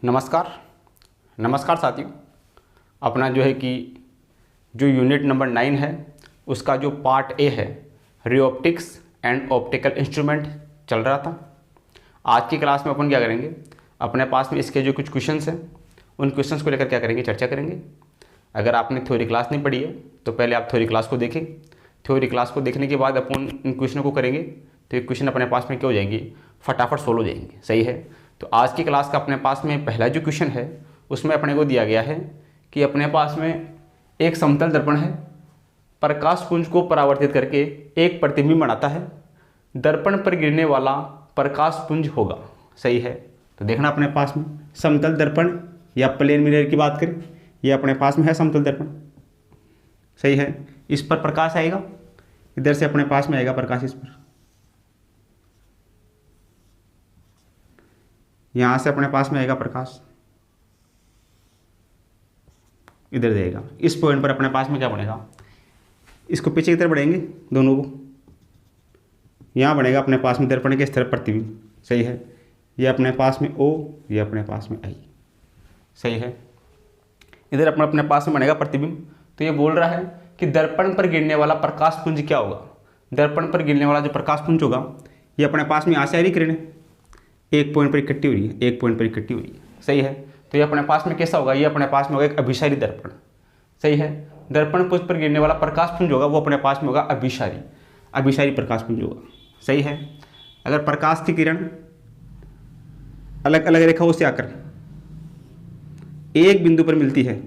नमस्कार। नमस्कार साथियों, अपना जो है कि जो यूनिट नंबर 9 है उसका जो पार्ट ए है ray optics and optical instrument चल रहा था। आज की क्लास में अपन क्या करेंगे, अपने पास में इसके जो कुछ क्वेश्चंस हैं उन क्वेश्चंस को लेकर क्या करेंगे, चर्चा करेंगे। अगर आपने थ्योरी क्लास नहीं पढ़ी है तो पहले आप थ्योरी क्लास को देखें। थ्योरी क्लास को देखने के बाद अपन इन क्वेश्चनों को करेंगे तो ये क्वेश्चन अपने पास में क्या हो जाएंगे, फटाफट सोल्व हो जाएंगे। सही है। तो आज की क्लास का अपने पास में पहला जो क्वेश्चन है उसमें अपने को दिया गया है कि अपने पास में एक समतल दर्पण है, प्रकाश पुंज को परावर्तित करके एक प्रतिबिंब बनाता है, दर्पण पर गिरने वाला प्रकाश पुंज होगा। सही है। तो देखना अपने पास में समतल दर्पण या प्लेन मिरर की बात करें, ये अपने पास में है समतल दर्पण। सही है। इस पर प्रकाश आएगा, इधर से अपने पास में आएगा प्रकाश, इस पर यहां से अपने पास में आएगा प्रकाश, इधर जाएगा। इस पॉइंट पर अपने पास में क्या बनेगा, इसको पीछे की तरफ बढ़ेंगे दोनों को, यहां बनेगा अपने पास में दर्पण के इस तरफ प्रतिबिंब। सही है। ये अपने पास में O, ये अपने पास में I। सही है। इधर अपने पास में बनेगा प्रतिबिंब। तो ये बोल रहा है कि दर्पण पर गिरने वाला प्रकाश पुंज क्या होगा। दर्पण पर गिरने वाला जो प्रकाश पुंज होगा ये अपने पास में यहाँ से आ रही किरणें, एक पॉइंट पर इकट्ठी हो रही है, एक पॉइंट पर इकट्ठी हो रही है। सही है। तो ये अपने पास में कैसा होगा, ये अपने पास में होगा एक अभिसारी दर्पण। सही है। दर्पण पुंज पर गिरने वाला प्रकाश पुंज होगा वो अपने पास में होगा अभिसारी प्रकाश पुंज होगा। सही है। अगर प्रकाश की किरण अलग अलग रेखाओं से आकर एक बिंदु पर मिलती है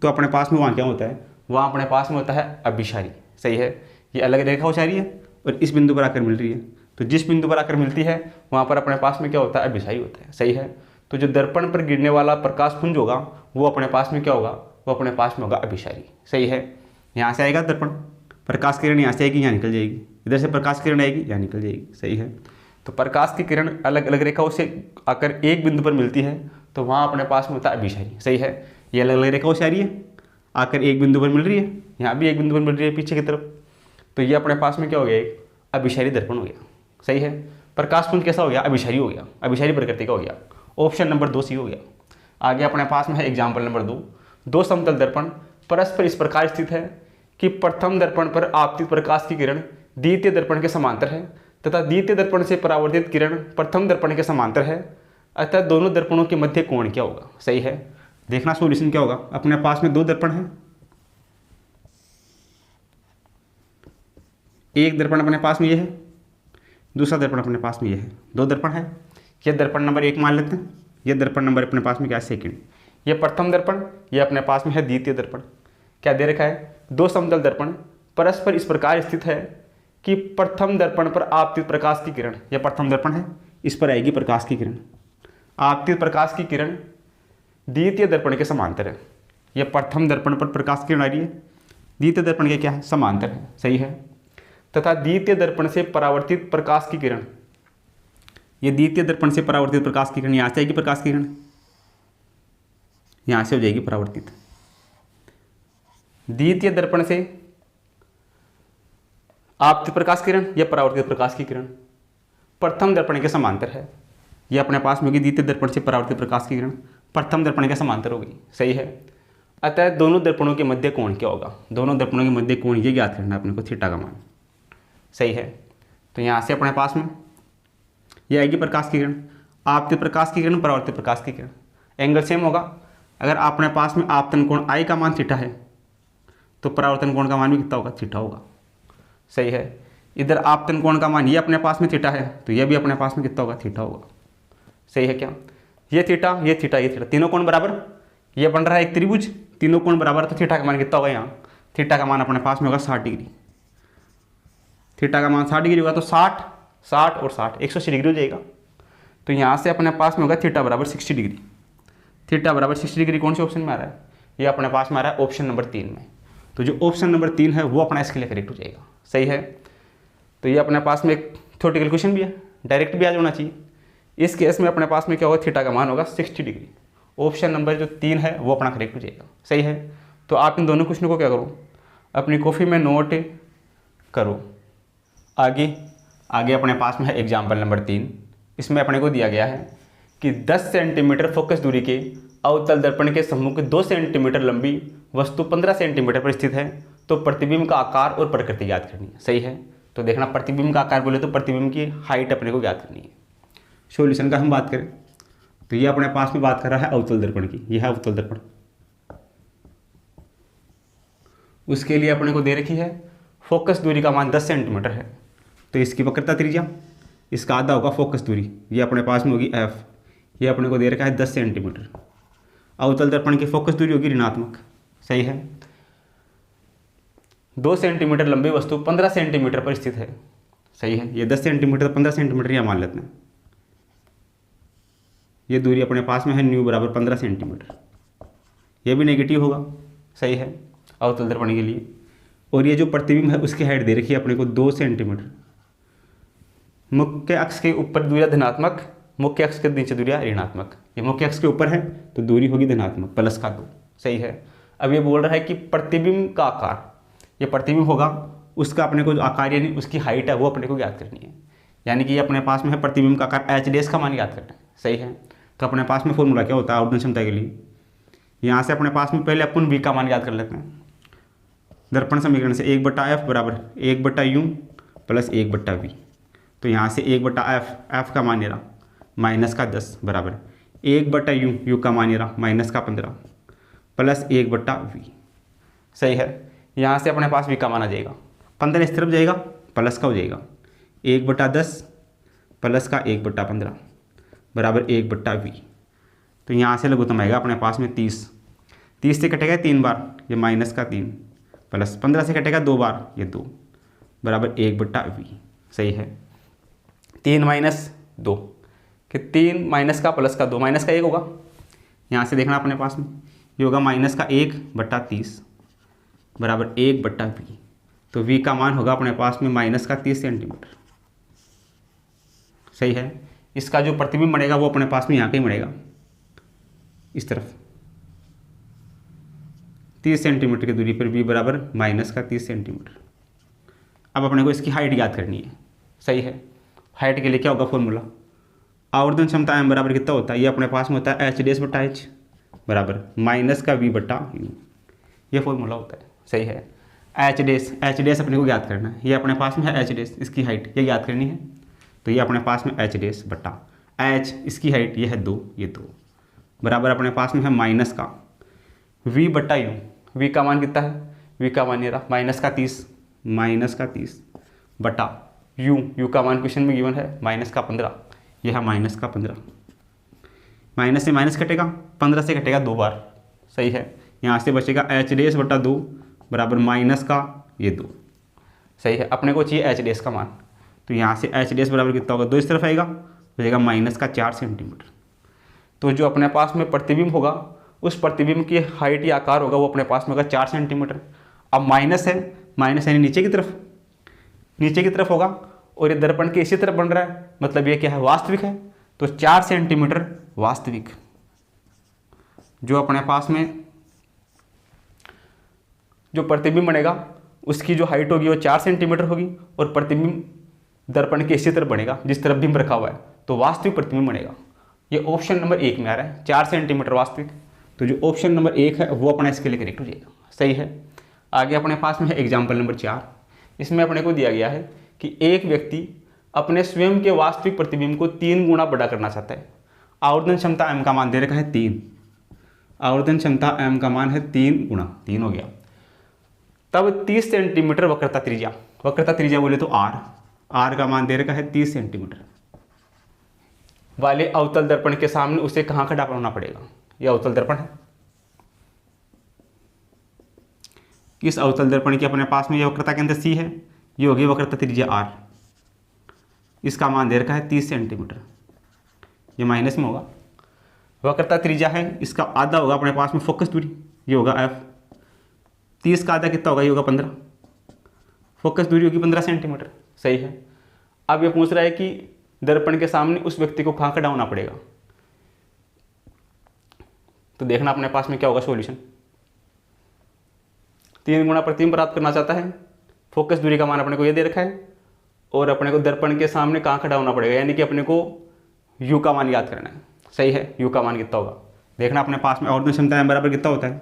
तो अपने पास में वहाँ क्या होता है, वहाँ अपने पास में होता है अभिसारी। सही है। ये अलग रेखा हो जा रही है और इस बिंदु पर आकर मिल रही है, तो जिस बिंदु पर आकर मिलती है वहाँ पर अपने पास में क्या होता है, अभिसारी होता है। सही है। तो जो दर्पण पर गिरने वाला प्रकाश पुंज होगा वो अपने पास में क्या होगा, वो अपने पास में होगा अभिसारी। सही है। यहाँ से आएगा दर्पण, प्रकाश किरण यहाँ से आएगी, यहाँ निकल जाएगी, इधर से प्रकाश किरण आएगी, यहाँ निकल जाएगी। सही है। तो प्रकाश की किरण अलग अलग रेखाओं से आकर एक बिंदु पर मिलती है तो वहाँ अपने पास में होता है अभिसारी। सही है। ये अलग अलग रेखाओं से आ रही है, आकर एक बिंदु पर मिल रही है, यहाँ भी एक बिंदु पर मिल रही है पीछे की तरफ, तो ये अपने पास में क्या हो गया, एक अभिसारी दर्पण हो गया। सही है। प्रकाश पुंज कैसा हो गया, अभिसारी हो गया, अभिसारी प्रकृति का हो गया। ऑप्शन नंबर 2 सी हो गया। आगे अपने पास में है एग्जाम्पल नंबर 2। दो समतल दर्पण परस्पर इस प्रकार स्थित है कि प्रथम दर्पण पर आपतित प्रकाश की किरण द्वितीय दर्पण के समांतर है तथा द्वितीय दर्पण से परावर्तित किरण प्रथम दर्पण के समांतर है, अतः दोनों दर्पणों के मध्य कोण क्या होगा। सही है। देखना सॉल्यूशन क्या होगा। अपने पास में दो दर्पण है, एक दर्पण अपने पास में ये है, दूसरा दर्पण अपने पास में ये है। दो दर्पण है, ये दर्पण नंबर 1 मान लेते हैं, ये दर्पण नंबर अपने पास में क्या है, सेकंड। ये प्रथम दर्पण, ये अपने पास में है द्वितीय दर्पण। क्या दे रखा है, दो समतल दर्पण परस्पर इस प्रकार स्थित है कि प्रथम दर्पण पर आपतित प्रकाश की किरण, यह प्रथम दर्पण है, इस पर आएगी प्रकाश की किरण, आपतित प्रकाश की किरण द्वितीय दर्पण के समांतर है। यह प्रथम दर्पण पर प्रकाश की किरण आ रही है, द्वितीय दर्पण के क्या है, समांतर है। सही है। तथा द्वितीय दर्पण से परावर्तित प्रकाश की किरण, ये द्वितीय दर्पण से परावर्तित प्रकाश की किरण यहाँ से आएगी, प्रकाश की किरण यहाँ से हो जाएगी परावर्तित। द्वितीय दर्पण से आपतित प्रकाश किरण या परावर्तित प्रकाश की किरण प्रथम दर्पण के समांतर है, यह अपने पास में होगी द्वितीय दर्पण से परावर्तित प्रकाश की किरण प्रथम दर्पण के समांतर होगी। सही है। अतः दोनों दर्पणों के मध्य कोण क्या होगा, दोनों दर्पणों के मध्य कोण ये ज्ञात करना है अपने को, थीटा का मान। सही है। तो यहाँ से अपने पास में ये आएगी प्रकाश की किरण, आपतित प्रकाश की किरण, परावर्तित प्रकाश की किरण, एंगल सेम होगा। अगर अपने पास में आपतन कोण I का मान थीटा है तो परावर्तन कोण का मान भी कितना होगा, थीटा होगा। सही है। इधर आपतन कोण का मान ये अपने पास में थीटा है तो यह भी अपने पास में कितना होगा, थीटा होगा। सही है। क्या ये थीटा, ये थीटा, ये थीटा, तीनों कोण बराबर, ये बन रहा है एक त्रिभुज, तीनों कोण बराबर, तो थीटा का मान कितना होगा, यहाँ थीटा का मान अपने पास में होगा 60 डिग्री। थीटा का मान 60 डिग्री होगा तो 60, 60 और 60 180 डिग्री हो जाएगा। तो यहाँ से अपने पास में होगा थीटा बराबर 60 डिग्री। थीटा बराबर 60 डिग्री कौन से ऑप्शन में आ रहा है, ये अपने पास में आ रहा है ऑप्शन नंबर 3 में। तो जो ऑप्शन नंबर 3 है वो अपना इसके लिए करेक्ट हो जाएगा। सही है। तो ये अपने पास में एक थ्योरेटिकल क्वेश्चन भी है, डायरेक्ट भी आ जाना चाहिए। इस केस में अपने पास में क्या होगा, थीटा का मान होगा 60 डिग्री। ऑप्शन नंबर जो 3 है वो अपना करेक्ट हो जाएगा। सही है। तो आप इन दोनों क्वेश्चनों को क्या करो, अपनी कॉपी में नोट करो। आगे अपने पास में है एग्जाम्पल नंबर 3। इसमें अपने को दिया गया है कि 10 सेंटीमीटर फोकस दूरी के अवतल दर्पण के सम्मुख 2 सेंटीमीटर लंबी वस्तु 15 सेंटीमीटर पर स्थित है तो प्रतिबिंब का आकार और प्रकृति ज्ञात करनी है। सही है, तो देखना प्रतिबिंब का आकार बोले तो प्रतिबिंब की हाइट अपने को ज्ञात करनी है। सॉल्यूशन का हम बात करें तो ये अपने पास में बात कर रहा है अवतल दर्पण की, यह है अवतल दर्पण। उसके लिए अपने को दे रखी है फोकस दूरी का मान 10 सेंटीमीटर है, तो इसकी वक्रता त्रिज्या इसका आधा होगा फोकस दूरी, ये अपने पास में होगी f, ये अपने को दे रखा है 10 सेंटीमीटर। अवतल दर्पण की फोकस दूरी होगी ऋणात्मक। सही है, 2 सेंटीमीटर लंबी वस्तु 15 सेंटीमीटर पर स्थित है। सही है, ये 10 सेंटीमीटर 15 सेंटीमीटर या मान लेते हैं। ये दूरी अपने पास में है न्यू बराबर 15 सेंटीमीटर, ये भी नेगेटिव होगा। सही है, अवतल दर्पण के लिए। और ये जो प्रतिबिंब है उसकी हाइट दे रखी है अपने को 2 सेंटीमीटर। मुख्य अक्ष के ऊपर दूरियां धनात्मक, मुख्य अक्ष के नीचे दूरियां ऋणात्मक। ये मुख्य अक्ष के ऊपर है तो दूरी होगी धनात्मक प्लस का 2। सही है, अब ये बोल रहा है कि प्रतिबिंब का आकार, ये प्रतिबिंब होगा उसका अपने को जो आकार यानी उसकी हाइट है वो अपने को ज्ञात करनी है। यानी कि ये अपने पास में है प्रतिबिंब का आकार एच डैश का मान ज्ञात करना है। सही है, तो अपने पास में फॉर्मूला क्या होता है आवर्धन क्षमता के लिए, यहाँ से अपने पास में पहले अपन वी का मान याद कर लेते हैं। दर्पण समीकरण से 1/f बराबर 1/u प्लस 1/v। तो यहाँ से 1/f, f का मान ये रहा माइनस का 10 बराबर 1/u, u का मान ये रहा माइनस का 15 प्लस 1/v। सही है, यहाँ से अपने पास v का मान आ जाएगा, 15 इस तरफ जाएगा प्लस का हो जाएगा 1/10 प्लस का 1/15 बराबर 1/v। तो यहाँ से लघुत्तम आएगा अपने पास में 30 से कटेगा 3 बार, ये माइनस का 3 प्लस 15 से कटेगा 2 बार, ये 2 बराबर 1/v। सही है, 3 माइनस 2 कि 3 माइनस का प्लस का 2 माइनस का 1 होगा। यहाँ से देखना अपने पास में ये होगा माइनस का 1/30 बराबर 1/v। तो v का मान होगा अपने पास में माइनस का 30 सेंटीमीटर। सही है, इसका जो प्रतिबिंब बनेगा वो अपने पास में यहाँ का ही बनेगा, इस तरफ 30 सेंटीमीटर की दूरी पर v बराबर माइनस का 30 सेंटीमीटर। अब अपने को इसकी हाइट याद करनी है। सही है, हाइट के लिए क्या होगा फॉर्मूला, आवर्धन क्षमता m बराबर कितना होता है, ये अपने पास में होता है h' बराबर माइनस का v/u, ये फॉर्मूला होता है। सही है, h' अपने को याद करना है, ये अपने पास में है h', इसकी हाइट ये याद करनी है। तो ये अपने पास में h' इसकी हाइट ये है 2, ये 2 बराबर अपने पास में है माइनस का v/u, v का मान कितना है, v का मान ये रहा माइनस का 30 बटा u का मान क्वेश्चन में गिवन है माइनस का 15, यह है माइनस का 15। माइनस से माइनस कटेगा, 15 से कटेगा 2 बार। सही है, यहाँ से बचेगा h'/2 बराबर माइनस का ये 2। सही है, अपने को चाहिए h' का मान, तो यहाँ से h' बराबर कितना होगा, 2 इस तरफ आएगा, बचेगा माइनस का 4 सेंटीमीटर। तो जो अपने पास में प्रतिबिंब होगा उस प्रतिबिंब की हाइट या आकार होगा वो अपने पास में होगा 4 सेंटीमीटर। अब माइनस है, माइनस यानी नीचे की तरफ होगा और ये दर्पण के इसी तरफ बन रहा है, मतलब ये क्या है वास्तविक है, तो 4 सेंटीमीटर वास्तविक। जो अपने पास में जो प्रतिबिंब बनेगा उसकी जो हाइट होगी वो 4 सेंटीमीटर होगी और प्रतिबिंब दर्पण के इसी तरफ बनेगा जिस तरफ बिंब रखा हुआ है, तो वास्तविक प्रतिबिंब बनेगा। ये ऑप्शन नंबर 1 में आ रहा है 4 सेंटीमीटर वास्तविक, तो जो ऑप्शन नंबर 1 है वो अपना इसके लिए करेक्ट हो जाएगा। सही है, आगे अपने पास में है एग्जाम्पल नंबर 4। इसमें अपने को दिया गया है कि एक व्यक्ति अपने स्वयं के वास्तविक प्रतिबिंब को 3 गुना बड़ा करना चाहता है। आवर्धन क्षमता m का मान दे रखा है 3, आवर्धन क्षमता m का मान है 3 गुना 3 हो गया। तब 30 सेंटीमीटर वक्रता त्रिज्या बोले तो r का मान दे रखा है 30 सेंटीमीटर वाले अवतल दर्पण के सामने उसे कहाँ खड़ा होना पड़ेगा। यह अवतल दर्पण है, इस अवतल दर्पण के अपने पास में यह वक्रता केंद्र C है, ये होगी वक्रता त्रिज्या r, इसका मान दे रखा है 30 सेंटीमीटर, ये माइनस में होगा। वक्रता त्रिज्या है, इसका आधा होगा अपने पास में फोकस दूरी, ये होगा f, 30 का आधा कितना होगा, ये होगा 15, फोकस दूरी होगी 15 सेंटीमीटर। सही है, अब ये पूछ रहा है कि दर्पण के सामने उस व्यक्ति को कहाँ खड़ा होना पड़ेगा, तो देखना अपने पास में क्या होगा सॉल्यूशन। 3 गुना प्रतिबिंब प्राप्त करना चाहता है, फोकस दूरी का मान अपने को ये दे रखा है और अपने को दर्पण के सामने कहाँ खड़ा होना पड़ेगा, यानी कि अपने को u का मान याद करना है। सही है। यू का मान कितना होगा, देखना अपने पास में आवर्धन क्षमता एम बराबर कितना होता है,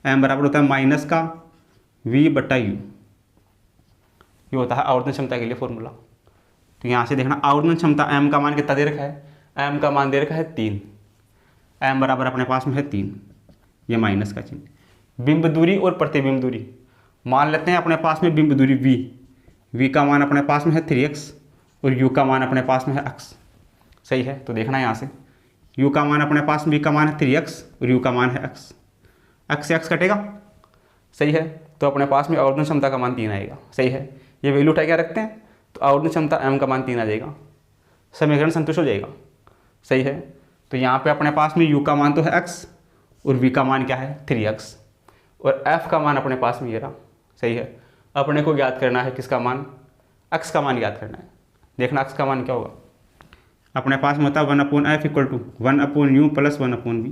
एम बराबर होता है माइनस का वी बटा यू, ये होता है आवर्धन क्षमता के लिए फॉर्मूला। तो यहाँ से देखना आवर्धन क्षमता एम का मान कितना दे रखा है, एम का मान दे रखा है 3, एम बराबर अपने पास में है 3, ये माइनस का चिन्ह। बिंब दूरी और प्रतिबिंब दूरी मान लेते हैं अपने पास में बिंब दूरी v का मान अपने पास में है 3x और u का मान अपने पास में है x, सही है। तो देखना यहाँ से u का मान अपने पास में v का मान है 3x और u का मान है x से x कटेगा, सही है। तो अपने पास में आवर्धन क्षमता का मान 3 आएगा, सही है। ये वैल्यू उठा क्या रखते हैं, तो आवर्धन क्षमता m का मान 3 आ जाएगा, समीकरण संतुष्ट हो जाएगा, सही है। तो यहाँ पे अपने पास में u का मान तो है x और v का मान क्या है 3x और f का मान अपने पास में ये रहा, सही है। अपने को ज्ञात करना है किसका मान, x का मान ज्ञात करना है। देखना x का मान क्या होगा, अपने पास में होता है 1/f equal to 1/u plus 1/v।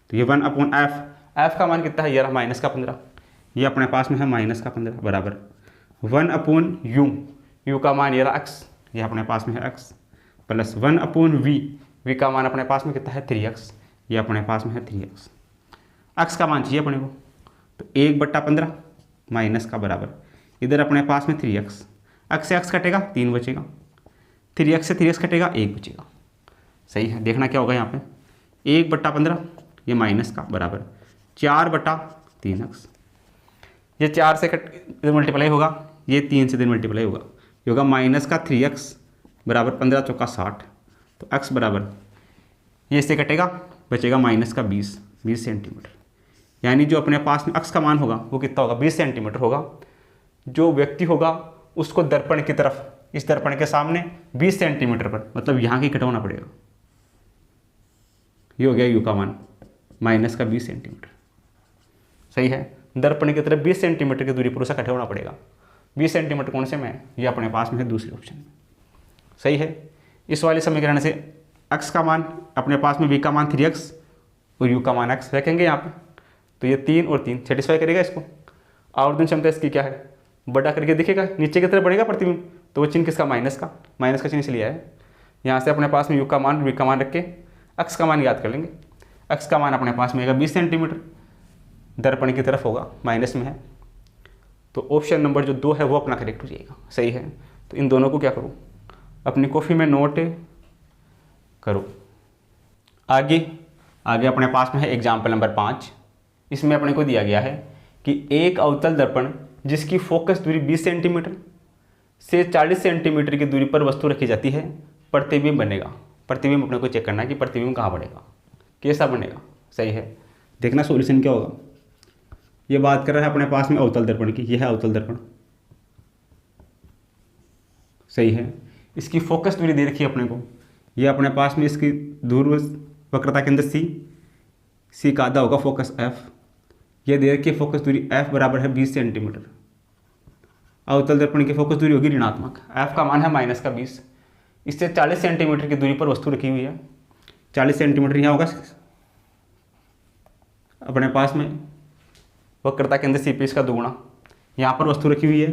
तो ये 1/f, f का मान कितना है, ये रहा माइनस का 15, ये अपने पास में है माइनस का 15 बराबर 1/u, u का मान ये रहा x, ये अपने पास में है x प्लस 1/v, v का मान अपने पास में कितना है 3x, ये अपने पास में है 3x। x का मान चाहिए अपने को, तो 1/15 माइनस का बराबर इधर अपने पास में 3x, x से x कटेगा 3 बचेगा, 3x से 3x कटेगा 1 बचेगा, सही है। देखना क्या होगा यहाँ पे 1/15 ये माइनस का बराबर 4/3x, ये 4 से इधर मल्टीप्लाई होगा, ये 3 से इधर मल्टीप्लाई होगा, ये होगा माइनस का 3x बराबर 15 चौका 60। तो x बराबर ये इससे कटेगा, बचेगा माइनस का 20 सेंटीमीटर। यानी जो अपने पास में x का मान होगा वो कितना होगा 20 सेंटीमीटर होगा। जो व्यक्ति होगा उसको दर्पण की तरफ, इस दर्पण के सामने 20 सेंटीमीटर पर, मतलब यहाँ की घटाना पड़ेगा, ये हो गया u का मान माइनस का 20 सेंटीमीटर, सही है। दर्पण की तरफ 20 सेंटीमीटर की दूरी पर उसे घटाना पड़ेगा। 20 सेंटीमीटर कौन से में है, ये अपने पास में है दूसरे ऑप्शन में, सही है। इस वाले समीकरण से x का मान अपने पास में v का मान 3x और u का मान x रखेंगे यहाँ पे, तो ये 3 और 3 सेटिस्फाई करेगा इसको। आवर्धन क्षमता इसकी क्या है, बड़ा करके दिखेगा, नीचे की तरफ बढ़ेगा प्रतिबिंब, तो वो चिन्ह किसका, माइनस का चिन्ह इसलिए है। यहाँ से अपने पास में u का मान v का मान रख के x का मान याद कर लेंगे। x का मान अपने पास में आएगा 20 सेंटीमीटर, दर्पण की तरफ होगा, माइनस में है, तो ऑप्शन नंबर जो 2 है वो अपना करेक्ट हो जाएगा, सही है। तो इन दोनों को क्या करूँ, अपनी कॉपी में नोट करो। आगे अपने पास में है एग्जाम्पल नंबर 5। इसमें अपने को दिया गया है कि एक अवतल दर्पण जिसकी फोकस दूरी 20 सेंटीमीटर से 40 सेंटीमीटर की दूरी पर वस्तु रखी जाती है, प्रतिबिंब बनेगा। प्रतिबिंब अपने को चेक करना है कि प्रतिबिंब कहाँ बनेगा, कैसा बनेगा, सही है। देखना सॉल्यूशन क्या होगा। ये बात कर रहा है अपने पास में अवतल दर्पण की, यह है अवतल दर्पण, सही है। इसकी फोकस दूरी दे रखी है अपने को, ये अपने पास में इसकी दूर वक्रता के अंदर सी का आधा होगा फोकस f, ये दे रखी है फोकस दूरी f बराबर है 20 सेंटीमीटर। अवतल दर्पण की फोकस दूरी होगी ऋणात्मक, f का मान है माइनस का 20, इससे 40 सेंटीमीटर की दूरी पर वस्तु रखी हुई है। 40 सेंटीमीटर यहाँ होगा अपने पास में वक्रता के अंदर सी पे इसका दुगुना, यहाँ पर वस्तु रखी हुई है,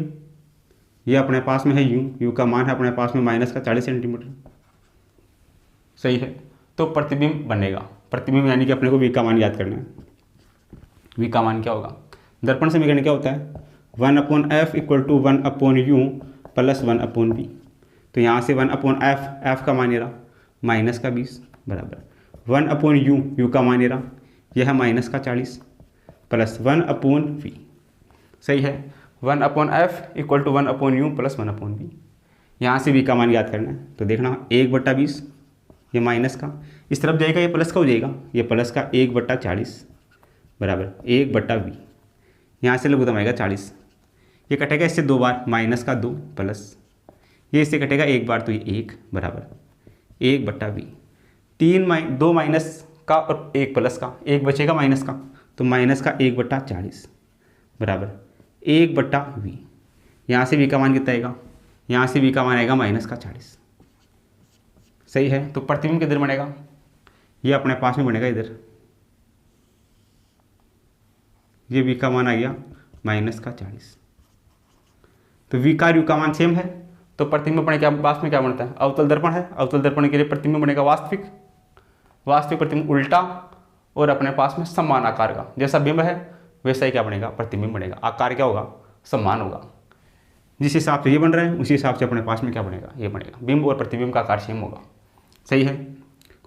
ये अपने पास में है u का मान है अपने पास में माइनस का 40 सेंटीमीटर, सही है। तो प्रतिबिंब बनेगा, प्रतिबिंब यानी कि अपने को v का मान याद करना है। v का मान क्या होगा, दर्पण समीकरण क्या होता है 1/f equal to 1/u plus 1/v। तो यहाँ से 1/f, f का मान ये रहा माइनस का 20 बराबर 1/u, u का मान ये रहा यह है माइनस का 40 प्लस 1/v, सही है। 1/f equal to 1/u plus 1/v। यहाँ से v का मान याद करना है, तो देखना 1/20 ये माइनस का, इस तरफ जाएगा ये प्लस का हो जाएगा, ये प्लस का 1/40 बराबर 1/v। यहाँ से लघुत्तम आएगा 40, ये कटेगा इससे 2 बार, माइनस का 2 प्लस ये इससे कटेगा 1 बार, तो ये 1 बराबर 1/v। 2 माइनस का और 1 प्लस का, 1 बचेगा माइनस का, तो माइनस का 1/40 बराबर 1/v। यहाँ से v का मान कितना आएगा, यहाँ से v का मान आएगा माइनस का 40, सही है। तो प्रतिबिंब किधर बनेगा, ये अपने पास में बनेगा इधर, ये v का मान आ गया माइनस का 40। तो v का u का मान सेम है, तो प्रतिबिंब अपने क्या पास में क्या बनता है, अवतल दर्पण है। अवतल दर्पण के लिए प्रतिबिंब बनेगा वास्तविक, वास्तविक प्रतिबिंब उल्टा और अपने पास में समान आकार का, जैसा बिंब है वैसा ही क्या बनेगा, प्रतिबिंब बनेगा। आकार क्या होगा, समान होगा। जिस हिसाब से ये बन रहा है उसी हिसाब से अपने पास में क्या बनेगा, ये बनेगा। बिंब और प्रतिबिंब का आकार सेम होगा। सही है।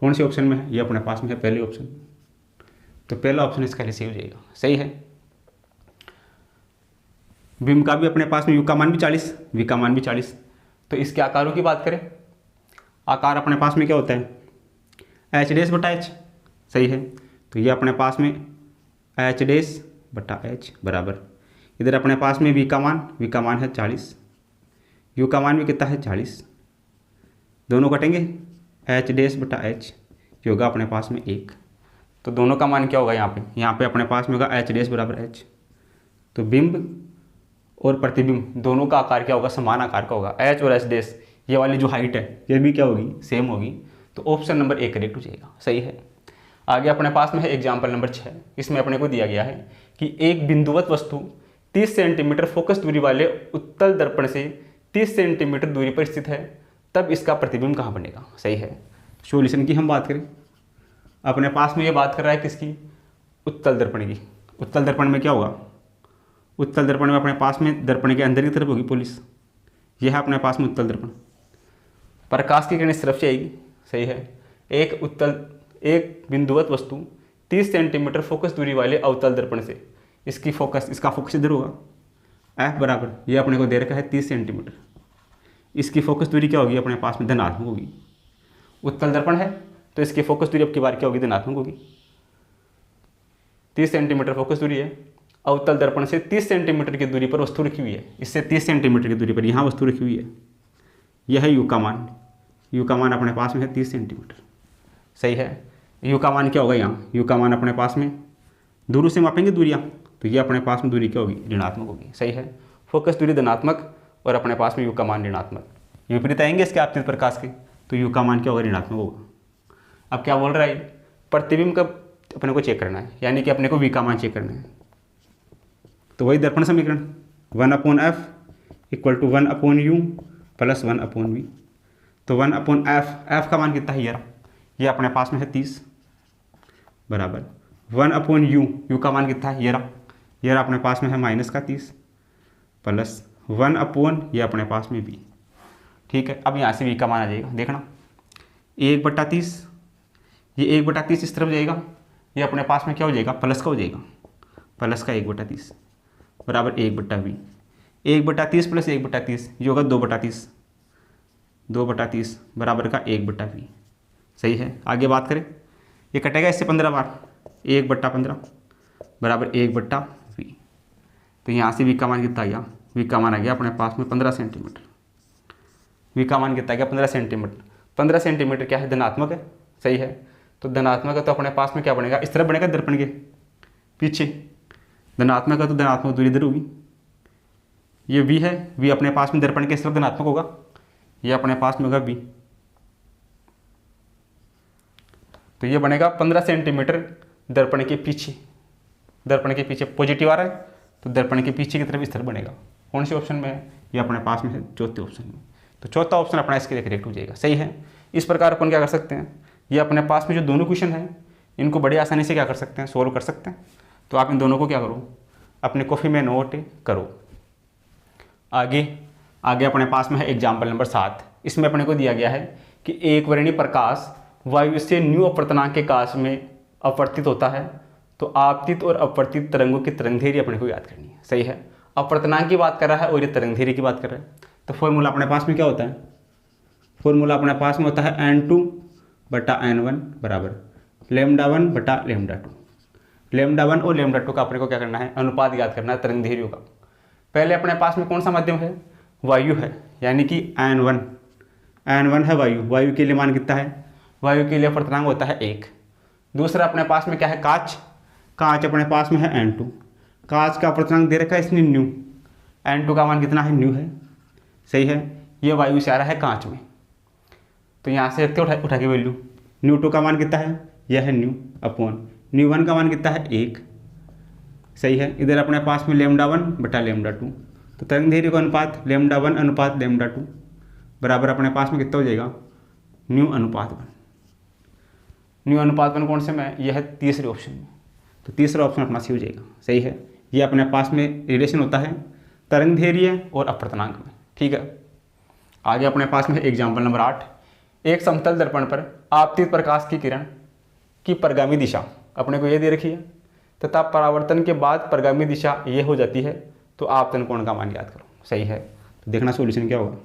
कौन से ऑप्शन में है, ये अपने पास में है पहले ऑप्शन। तो पहला ऑप्शन इसका रिसीव हो जाएगा। सही है। बिंब का भी अपने पास में यू का मान भी 40, वी का मान भी 40। तो इसके आकारों की बात करें, आकार अपने पास में क्या होता है, एच डैश बटा एच। सही है। तो ये अपने पास में एच डैश बटा एच बराबर, इधर अपने पास में वी का मान है 40, यू का मान भी कितना है 40, दोनों कटेंगे, एच डैश बटा एच ये होगा अपने पास में 1। तो दोनों का मान क्या होगा यहाँ पे अपने पास में होगा एच डैश बराबर एच। तो बिंब और प्रतिबिंब दोनों का आकार क्या होगा, समान आकार का होगा। एच और एच डैश ये वाली जो हाइट है ये भी क्या होगी, सेम होगी। तो ऑप्शन नंबर 1 करेक्ट हो जाएगा। सही है। आगे अपने पास में है एग्जाम्पल नंबर 6। इसमें अपने को दिया गया है कि एक बिंदुवत वस्तु 30 सेंटीमीटर फोकस दूरी वाले उत्तल दर्पण से 30 सेंटीमीटर दूरी पर स्थित है, तब इसका प्रतिबिंब कहाँ बनेगा। सही है। सॉल्यूशन की हम बात करें, अपने पास में ये बात कर रहा है किसकी, उत्तल दर्पण की। उत्तल दर्पण में क्या होगा, उत्तल दर्पण में अपने पास में दर्पण के अंदर की तरफ होगी पुलिस, यह है अपने पास में उत्तल दर्पण। प्रकाश की किरण इस तरफ से आएगी। सही है। एक बिंदुवत वस्तु 30 सेंटीमीटर फोकस दूरी वाले अवतल दर्पण से, इसका फोकस इधर होगा एफ बराबर, ये अपने को दे रखा है 30 सेंटीमीटर। इसकी फोकस दूरी क्या होगी, अपने पास में धनात्मक होगी। उत्तल दर्पण है तो इसकी फोकस दूरी अब की बार क्या होगी, धनात्मक होगी। 30 सेंटीमीटर फोकस दूरी है, अवतल दर्पण से 30 सेंटीमीटर की दूरी पर वस्तु रखी हुई है, इससे 30 सेंटीमीटर की दूरी पर यहाँ वस्तु रखी हुई है। यह है यू का मान, यू का मान अपने पास में है 30 सेंटीमीटर। सही है। यू का मान क्या होगा, यहाँ यू का मान अपने पास में दूर से मापेंगे दूरियाँ, तो ये अपने पास में दूरी क्या होगी, ऋणात्मक होगी। सही है। फोकस दूरी धनात्मक और अपने पास में यू का मान ऋणात्मक, विपरीत आएंगे इसके आपतित प्रकाश के, तो यू का मान क्या होगा, ऋणात्मक होगा। अब क्या बोल रहा है, प्रतिबिंब का अपने को चेक करना है, यानी कि अपने को वी का मान चेक करना है। तो वही दर्पण समीकरण 1/f equal to 1/u plus 1/v। तो 1/f, f का मान कितना है यार, ये अपने पास में है 30 बराबर 1/u, u का मान कितना है ये अपने पास में है -30 प्लस 1/, ये अपने पास में v। ठीक है। अब यहाँ से v का मान आ जाएगा, देखना 1/30, ये 1/30 इस तरफ जाएगा, ये अपने पास में क्या हो जाएगा, प्लस का हो जाएगा, प्लस का 1/30 बराबर 1/v। 1/30 प्लस 1/30 ये होगा 2/30, 2/30 बराबर का 1/v। सही है। आगे बात करें, ये कटेगा इससे 15 बार, 1/15 बराबर 1/v। तो यहाँ से v का मान कितना आ गया, v का मान आ गया अपने पास में 15 सेंटीमीटर। v का मान कितना आ गया, 15 सेंटीमीटर। 15 सेंटीमीटर क्या है, धनात्मक है। सही है। तो धनात्मक है तो अपने पास में क्या बनेगा, इस तरफ बनेगा दर्पण के पीछे। धनात्मक है तो धनात्मक दूरी इधर होगी, ये v है, v अपने पास में दर्पण के इस तरफ धनात्मक होगा, ये अपने पास में होगा v। तो ये बनेगा 15 सेंटीमीटर दर्पण के पीछे, दर्पण के पीछे पॉजिटिव आ रहा है तो दर्पण के पीछे की तरफ इस तरफ बनेगा। कौन से ऑप्शन में है, ये अपने पास में है चौथे ऑप्शन में। तो चौथा ऑप्शन अपना इसके लिए करेक्ट हो जाएगा। सही है। इस प्रकार अपन क्या कर सकते हैं, ये अपने पास में जो दोनों क्वेश्चन हैं इनको बड़ी आसानी से क्या कर सकते हैं, सोल्व कर सकते हैं। तो आप इन दोनों को क्या करो, अपने कॉपी में नोट करो। आगे अपने पास में है एग्जाम्पल नंबर 7। इसमें अपने को दिया गया है कि एक वर्णीय प्रकाश वायु से न्यू अपवर्तनांक के काश में अपवर्तित होता है, तो आपतित और अपवर्तित तरंगों की तरंगधैर्य अपने को याद करनी है। सही है। अपवर्तनांक की बात कर रहा है और ये तरंगधैर्य की बात कर रहा है। तो फॉर्मूला अपने पास में क्या होता है, फॉर्मूला अपने पास में होता है n2/n1 बराबर λ1/λ2। λ1 और λ2 का अपने को क्या करना है, अनुपात याद करना है तरंगधैर्यों का। पहले अपने पास में कौन सा माध्यम है, वायु है, यानी कि n1 है वायु के लिए मान कितना है, वायु के लिए अपवर्तनांक होता है 1। दूसरा अपने पास में क्या है, कांच अपने पास में है n2, कांच का अपवर्तनांक दे रखा है इसने न्यू, n2 का मान कितना है, न्यू है। सही है। ये वायु से आ रहा है कांच में, तो यहाँ से रखते उठा के वैल्यू, न्यू2 का मान कितना है, यह है न्यू अपॉन न्यू1 का मान कितना है 1। सही है। इधर अपने पास में λ1/λ2, तो तरंगधैर्य का अनुपात λ1/λ2 बराबर अपने पास में कितना हो जाएगा, न्यू/1। न्यू अनुपातन कौन से में है? यह है तीसरे ऑप्शन में। तो तीसरा ऑप्शन अपना सी हो जाएगा। सही है, ये अपने पास में रिलेशन होता है तरंग दैर्ध्य और अपवर्तनांक में। ठीक है, आगे अपने पास में एग्जाम्पल नंबर 8। एक समतल दर्पण पर आपतित प्रकाश की किरण की परगामी दिशा अपने को ये दे रखी है तथा परावर्तन के बाद परगामी दिशा ये हो जाती है, तो आपतन कोण का मान याद करो। सही है, तो देखना सॉल्यूशन क्या होगा।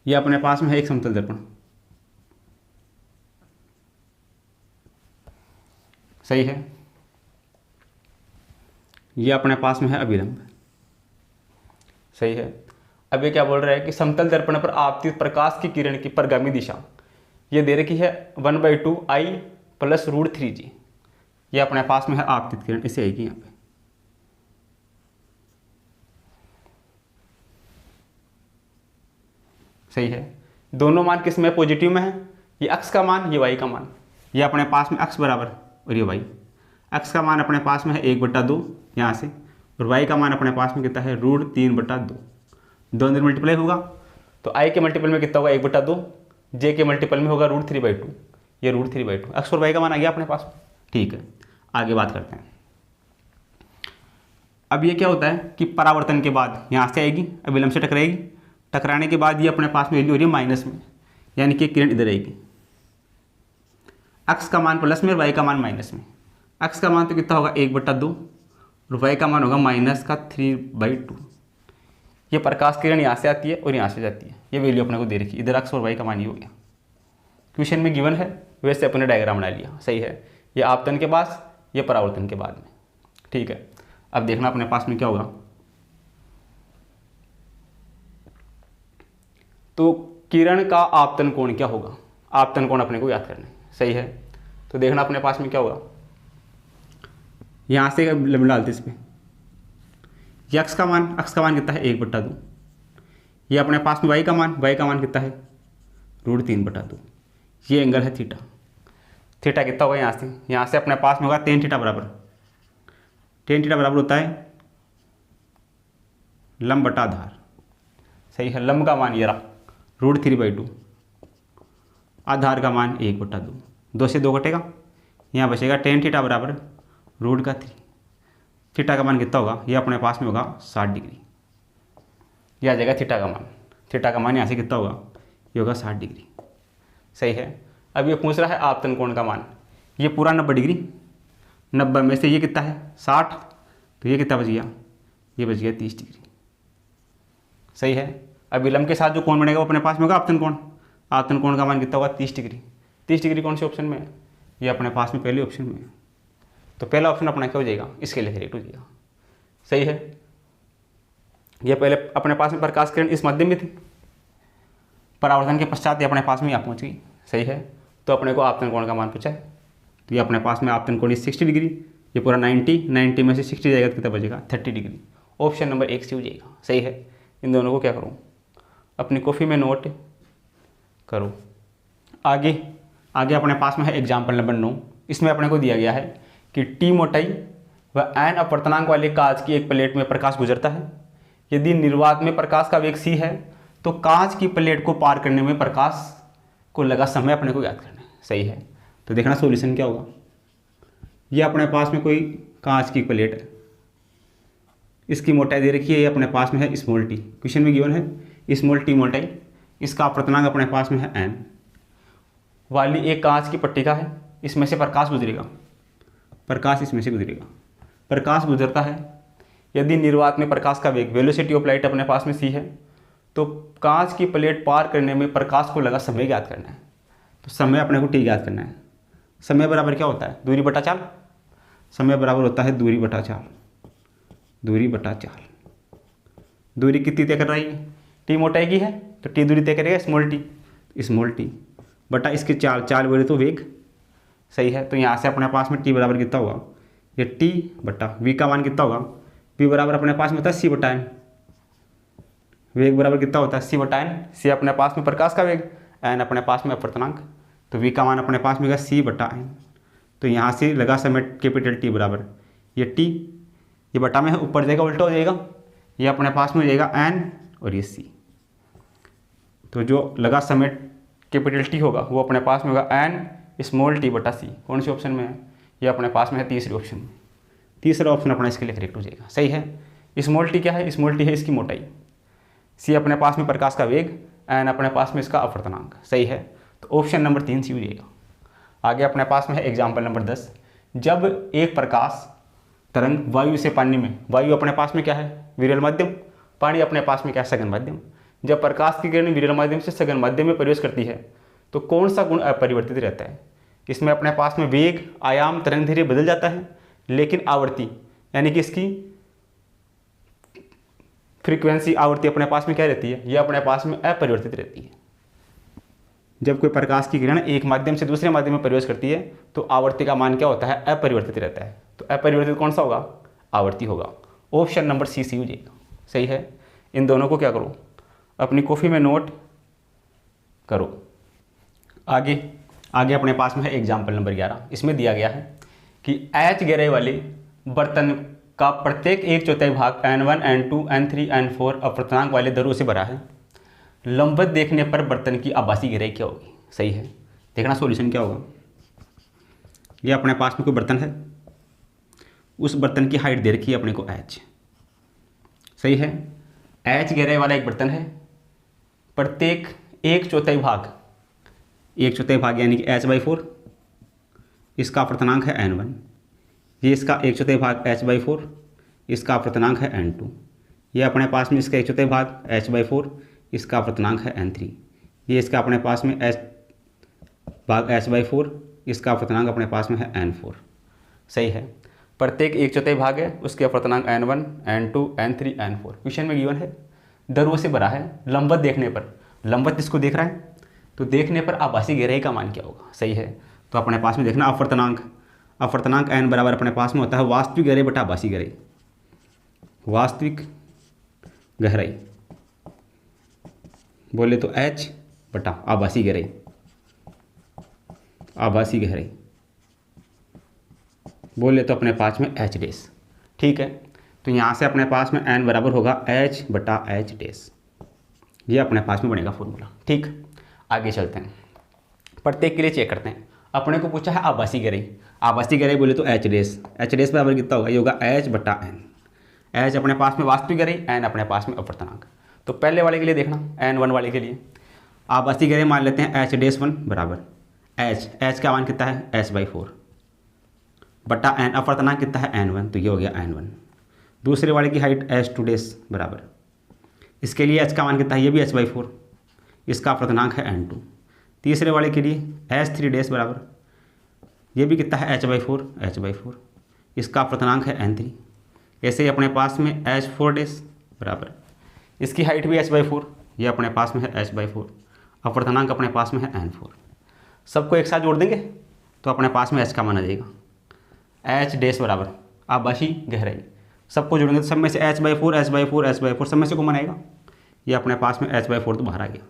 ये अपने पास में है एक समतल दर्पण। सही है, ये अपने पास में है अभिलंब। सही है, अब ये क्या बोल रहा है कि समतल दर्पण पर आपतित प्रकाश की किरण की परगामी दिशा ये दे रखी है 1/2 I + √3G। ये अपने पास में है आपतित किरण, इसे आएगी यहाँ पे। सही है, दोनों मान किस में पॉजिटिव में है? ये x का मान, ये y का मान। ये अपने पास में x बराबर और ये y। x का मान अपने पास में है 1/2 यहाँ से, और y का मान अपने पास में कितना है? √3/2। दो अंदर मल्टीप्लाई होगा तो i के मल्टीपल में कितना होगा? 1/2। j के मल्टीपल में होगा √3/2। ये √3/2 x और y का मान आ गया अपने पास में। ठीक है, आगे बात करते हैं। अब ये क्या होता है कि परावर्तन के बाद यहाँ से आएगी, अभिलंब से टकराएगी, टकराने के बाद ये अपने पास में वैल्यू हो रही है माइनस में, यानी कि किरण इधर आएगी। x का मान प्लस में और y का मान माइनस में। x का मान तो कितना होगा? 1/2 और y का मान होगा -3/2। ये प्रकाश किरण यहाँ से आती है और यहाँ से जाती है, ये वैल्यू अपने को दे रखी है। इधर x और y का मान ये हो गया, क्वेश्चन में गिवन है, वैसे अपने डायग्राम बना लिया। सही है, ये आपतन के पास, ये परावर्तन के बाद में। ठीक है, अब देखना अपने पास में क्या होगा। तो किरण का आपतन कोण क्या होगा? आपतन कोण अपने को याद करना है। सही है, तो देखना अपने पास में क्या होगा। यहाँ से अभिलंब डालते इस पर, x का मान कितना है? 1/2। ये अपने पास में y का मान कितना है? √3/2। ये एंगल है थीटा। थीटा कितना होगा? यहाँ से अपने पास में होगा tan थीटा बराबर, tan थीटा बराबर होता है लंब बटा आधार। सही है, लंब का मान ये रहा √3/2, आधार का मान 1/2। 2 से 2 कटेगा, यहाँ बचेगा tan थीटा बराबर √3। थीटा का मान कितना होगा? ये अपने पास में होगा 60 डिग्री। ये आ जाएगा थीटा का मान। थीटा का मान यहाँ से कितना होगा? ये होगा 60 डिग्री। सही है, अब ये पूछ रहा है आपतन कोण का मान। ये पूरा 90 डिग्री, 90 में से ये कितना है? 60, तो ये कितना बच गया? ये बच गया 30 डिग्री। सही है, अब विलंब के साथ जो कोण बनेगा वो अपने पास में होगा आपतन कोण। आपतन कोण का मान कितना होगा? 30 डिग्री। 30 डिग्री कौन से ऑप्शन में है? ये अपने पास में पहले ऑप्शन में है, तो पहला ऑप्शन अपना क्या हो जाएगा? इसके लिए करेक्ट हो जाएगा। सही है, ये पहले अपने पास में प्रकाश किरण इस मध्य में थी, परावर्तन के पश्चात ये अपने पास में यहाँ पहुँच गई। सही है, तो अपने को आपतन कोण का मान पूछा है, तो ये अपने पास में आपतन कोण 60 डिग्री। ये पूरा 90 में से 60 जाएगा तो कितना बचेगा? 30 डिग्री। ऑप्शन नंबर 1 से हो जाएगा। सही है, इन दोनों को क्या करूँ? अपनी कॉपी में नोट करो। आगे अपने पास में है एग्जाम्पल नंबर 9। इसमें अपने को दिया गया है कि T मोटाई व N अपवर्तनांक वाले कांच की एक प्लेट में प्रकाश गुजरता है। यदि निर्वात में प्रकाश का वेग c है तो कांच की प्लेट को पार करने में प्रकाश को लगा समय अपने को याद करना है। सही है, तो देखना सॉल्यूशन क्या होगा। ये अपने पास में कोई कांच की प्लेट है, इसकी मोटाई दे रखी है, ये अपने पास में है स्मॉल t। क्वेश्चन में गिवन है स्मॉल t मोटाई, इसका अपवर्तनांक अपने पास में है n वाली एक कांच की पट्टिका है। इसमें से प्रकाश गुजरेगा, प्रकाश इसमें से गुजरेगा, प्रकाश गुजरता है। यदि निर्वात में प्रकाश का वेग, वेलोसिटी ऑफ लाइट अपने पास में c है, तो कांच की प्लेट पार करने में प्रकाश को लगा समय याद करना है। तो समय अपने को t याद करना है। समय बराबर क्या होता है? दूरी बटा चाल। समय बराबर होता है दूरी बटा चाल। दूरी बटा चाल, दूरी कितनी तय कर रही है? t मोटाई की है तो t दूरी तय करेगा स्मॉल t बटा इसके चाल बोले तो वेग। सही है, तो यहाँ से अपने पास में t बराबर कितना होगा? ये t बटा v का मान कितना होगा? v बराबर अपने पास में होता है c बटा n। वेग बराबर कितना होता है? c बटा n। c अपने पास में प्रकाश का वेग, n अपने पास में अपवर्तनांक, तो v का मान अपने पास में होगा c बटा n। तो यहाँ से लगा समय कैपिटल T बराबर ये t, ये बटा में है, ऊपर जाएगा उल्टा हो जाएगा, ये अपने पास में हो जाएगा n और ये c। तो जो लगा समय कैपिटल T होगा वो अपने पास में होगा n स्मॉल टी बटा सी। कौन सी ऑप्शन में है? ये अपने पास में है तीसरी ऑप्शन में। तीसरा ऑप्शन अपना इसके लिए करेक्ट हो जाएगा। सही है। स्मॉल टी क्या है? स्मॉल टी है इसकी मोटाई, सी अपने पास में प्रकाश का वेग, एन अपने पास में इसका अपवर्तनांक। सही है, तो ऑप्शन नंबर 3 सी हो जाएगा। आगे अपने पास में है एग्जाम्पल नंबर 10। जब एक प्रकाश तरंग वायु से पानी में, वायु अपने पास में क्या है? विरल माध्यम, पानी अपने पास में क्या है? सघन माध्यम। जब प्रकाश की किरण विरल माध्यम से सघन माध्यम में प्रवेश करती है तो कौन सा गुण अपरिवर्तित रहता है? इसमें अपने पास में वेग, आयाम, तरंग दैर्ध्य बदल जाता है, लेकिन आवृत्ति यानी कि इसकी फ्रीक्वेंसी, आवृत्ति अपने पास में क्या रहती है? ये अपने पास में अपरिवर्तित रहती है। जब कोई प्रकाश की किरण एक माध्यम से दूसरे माध्यम में प्रवेश करती है तो आवृत्ति का मान क्या होता है? अपरिवर्तित रहता है। तो अपरिवर्तित कौन सा होगा? आवृत्ति होगा। ऑप्शन नंबर सी सी हो जाएगा। सही है। इन दोनों को क्या करो? अपनी कॉपी में नोट करो। आगे अपने पास में है एग्जाम्पल नंबर 11। इसमें दिया गया है कि एच गहराई वाले बर्तन का प्रत्येक 1/4 भाग N1, N2, N3, N4 अपवर्तनांक वाले दरों से भरा है। लंबवत देखने पर बर्तन की आभासी गहराई क्या होगी? सही है। देखना सॉल्यूशन क्या होगा। ये अपने पास में कोई बर्तन है, उस बर्तन की हाइट दे रखी है अपने को h। सही है। h गहराई वाला एक बर्तन है, प्रत्येक 1/4 भाग यानी कि h/4 इसका अपवर्तनांक है N1। ये इसका 1/4 भाग h/4 इसका अपवर्तनांक है N2। ये अपने पास में इसका 1/4 भाग h/4 इसका अपवर्तनांक है N3। ये इसका अपने पास में h/4 इसका अपवर्तनांक अपने पास में है N4। सही है। प्रत्येक 1/4 भाग है, उसके अपवर्तनांक N1, N2, N3, N4 question में गिवन है। दरों से भरा है। लंबवत देखने पर, लंबवत इसको देख रहा है तो देखने पर आभासी गहराई का मान क्या होगा? सही है। तो अपने पास में देखना अपवर्तनांक n बराबर अपने पास में होता है वास्तविक गहराई बटा आभासी गहराई। वास्तविक गहराई बोले तो h बटा आभासी गहराई। आभासी गहराई बोले तो अपने पास में h डेस। ठीक है। तो यहाँ से अपने पास में n बराबर होगा h बटा h डेस। ये अपने पास में बनेगा फॉर्मूला। ठीक, आगे चलते हैं। प्रत्येक के लिए चेक करते हैं। अपने को पूछा है आभासी गहराई। आभासी गहराई बोले तो h डेस बराबर कितना होगा? ये होगा h बटा n। h अपने पास में वास्तविक गहराई, n अपने पास में अपवर्तनांक। तो पहले वाले के लिए देखना, N1 वाले के लिए आभासी गहराई मान लेते हैं h-1 बराबर h का मान कितना है? h/4 बटा n, अपवर्तनांक कितना है? N1, तो ये हो गया N1। दूसरे वाले की हाइट h2 बराबर, इसके लिए h का मान कितना है? ये भी h/4 इसका अपवर्तनांक है N2। तीसरे वाले के लिए h3 बराबर, ये भी कितना है? h/4 इसका अपवर्तनांक है N3। ऐसे ही अपने पास में h4 बराबर, इसकी हाइट भी h/4, ये अपने पास में है h/4, अपवर्तनांक अपने पास में है N4। सबको एक साथ जोड़ देंगे तो अपने पास में h का मान आ जाएगा। h बराबर आभासी गहराई, सबको जोड़ेंगे तो सब में से h/4 सब में से कॉमन आएगा। ये अपने पास में h/4 तो बाहर आ गया।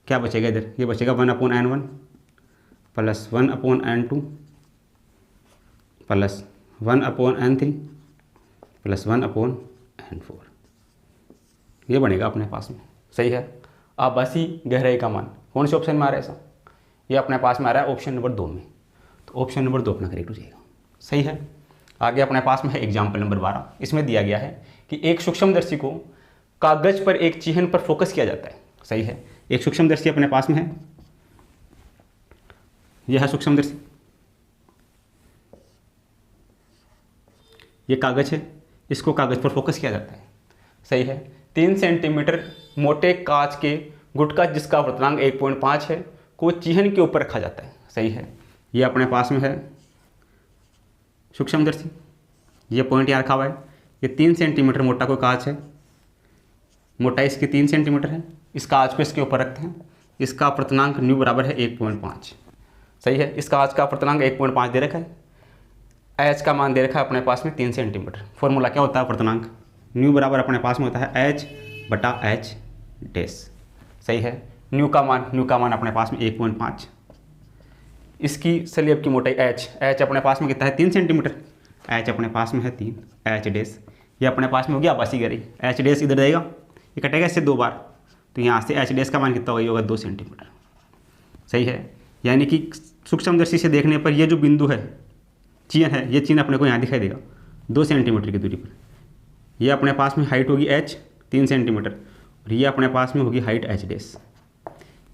क्या बचेगा इधर? ये बचेगा 1/N1 plus 1/N2 plus 1/N3 plus 1/N4। ये बनेगा अपने पास में। सही है। आभासी गहराई का मान कौन से ऑप्शन में आ रहा है? ऐसा ये अपने पास में आ रहा है ऑप्शन नंबर 2 में। तो ऑप्शन नंबर 2 अपना करेक्ट हो जाएगा। सही है। आगे अपने पास में है एग्जाम्पल नंबर 12। इसमें दिया गया है कि एक सूक्ष्मदर्शी को कागज पर एक चिन्ह पर फोकस किया जाता है। सही है। एक सूक्ष्मदर्शी अपने पास में है, यह है सूक्ष्मदर्शी, ये कागज है, इसको कागज पर फोकस किया जाता है। सही है। 3 सेंटीमीटर मोटे कांच के गुटका जिसका अपवर्तनांक 1.5 है को चिन्ह के ऊपर रखा जाता है। सही है। ये अपने पास में है सूक्ष्मदर्शी, ये पॉइंट यहाँ रखा हुआ है। ये 3 सेंटीमीटर मोटा कोई कांच है, मोटाई इसकी 3 सेंटीमीटर है। इस कांच को इसके ऊपर रखते हैं। इसका अपवर्तनांक न्यू बराबर है 1.5। सही है। इस कांच का अपवर्तनांक 1.5 दे रखा है, एच का मान दे रखा है अपने पास में 3 सेंटीमीटर। फॉर्मूला क्या होता है? अपवर्तनांक न्यू बराबर अपने पास में होता है h बटा h डेस। सही है। न्यू का मान अपने पास में 1.5। इसकी स्लेब की मोटाई h अपने पास में कितना है? 3 सेंटीमीटर। h अपने पास में है 3, h डेस ये अपने पास में होगी आभासी गहराई। h डेस इधर जाएगा, ये कटेगा इससे 2 बार, तो यहाँ से h डेस का मान कितना होगा? ये होगा 2 सेंटीमीटर। सही है। यानी कि सूक्ष्मदर्शी से देखने पर ये जो बिंदु है, चिन्ह है, ये चिन्ह अपने को यहाँ दिखाई देगा 2 सेंटीमीटर की दूरी पर। ये अपने पास में हाइट होगी h 3 सेंटीमीटर और ये अपने पास में होगी हाइट h डैश।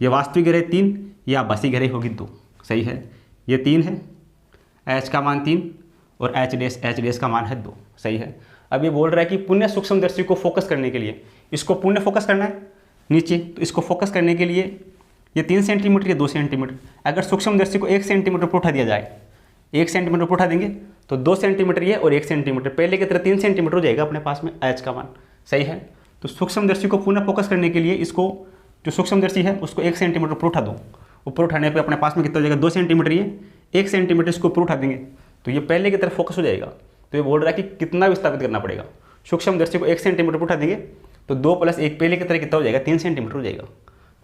ये वास्तविक गहराई 3, या आभासी गहराई होगी 2। सही है, ये 3 है, h का मान 3 और h डैश का मान है 2। सही है। अब ये बोल रहा है कि पुण्य सूक्ष्मदर्शी को फोकस करने के लिए, इसको पुण्य फोकस करना है नीचे, तो इसको फोकस करने के लिए ये 3 सेंटीमीटर या 2 सेंटीमीटर, अगर सूक्ष्मदर्शी को 1 सेंटीमीटर पर उठा दिया जाए, 1 सेंटीमीटर पर उठा देंगे तो 2 सेंटीमीटर ये और 1 सेंटीमीटर, पहले की तरह 3 सेंटीमीटर हो जाएगा अपने पास में h का मान। सही है। तो सूक्ष्मदर्शी को पुनः फोकस करने के लिए इसको, जो सूक्ष्मदर्शी है उसको 1 सेंटीमीटर पर उठा दो। ऊपर उठाने पर अपने पास में कितना हो जाएगा, 2 सेंटीमीटर, ये 1 सेंटीमीटर इसको ऊपर उठा देंगे तो ये पहले की तरफ फोकस हो जाएगा। तो ये बोल रहा है कि कितना विस्थापित करना पड़ेगा। सूक्ष्मदर्शी को 1 सेंटीमीटर पर उठा देंगे तो 2 + 1 पहले की तरह कितना हो जाएगा, 3 सेंटीमीटर हो जाएगा।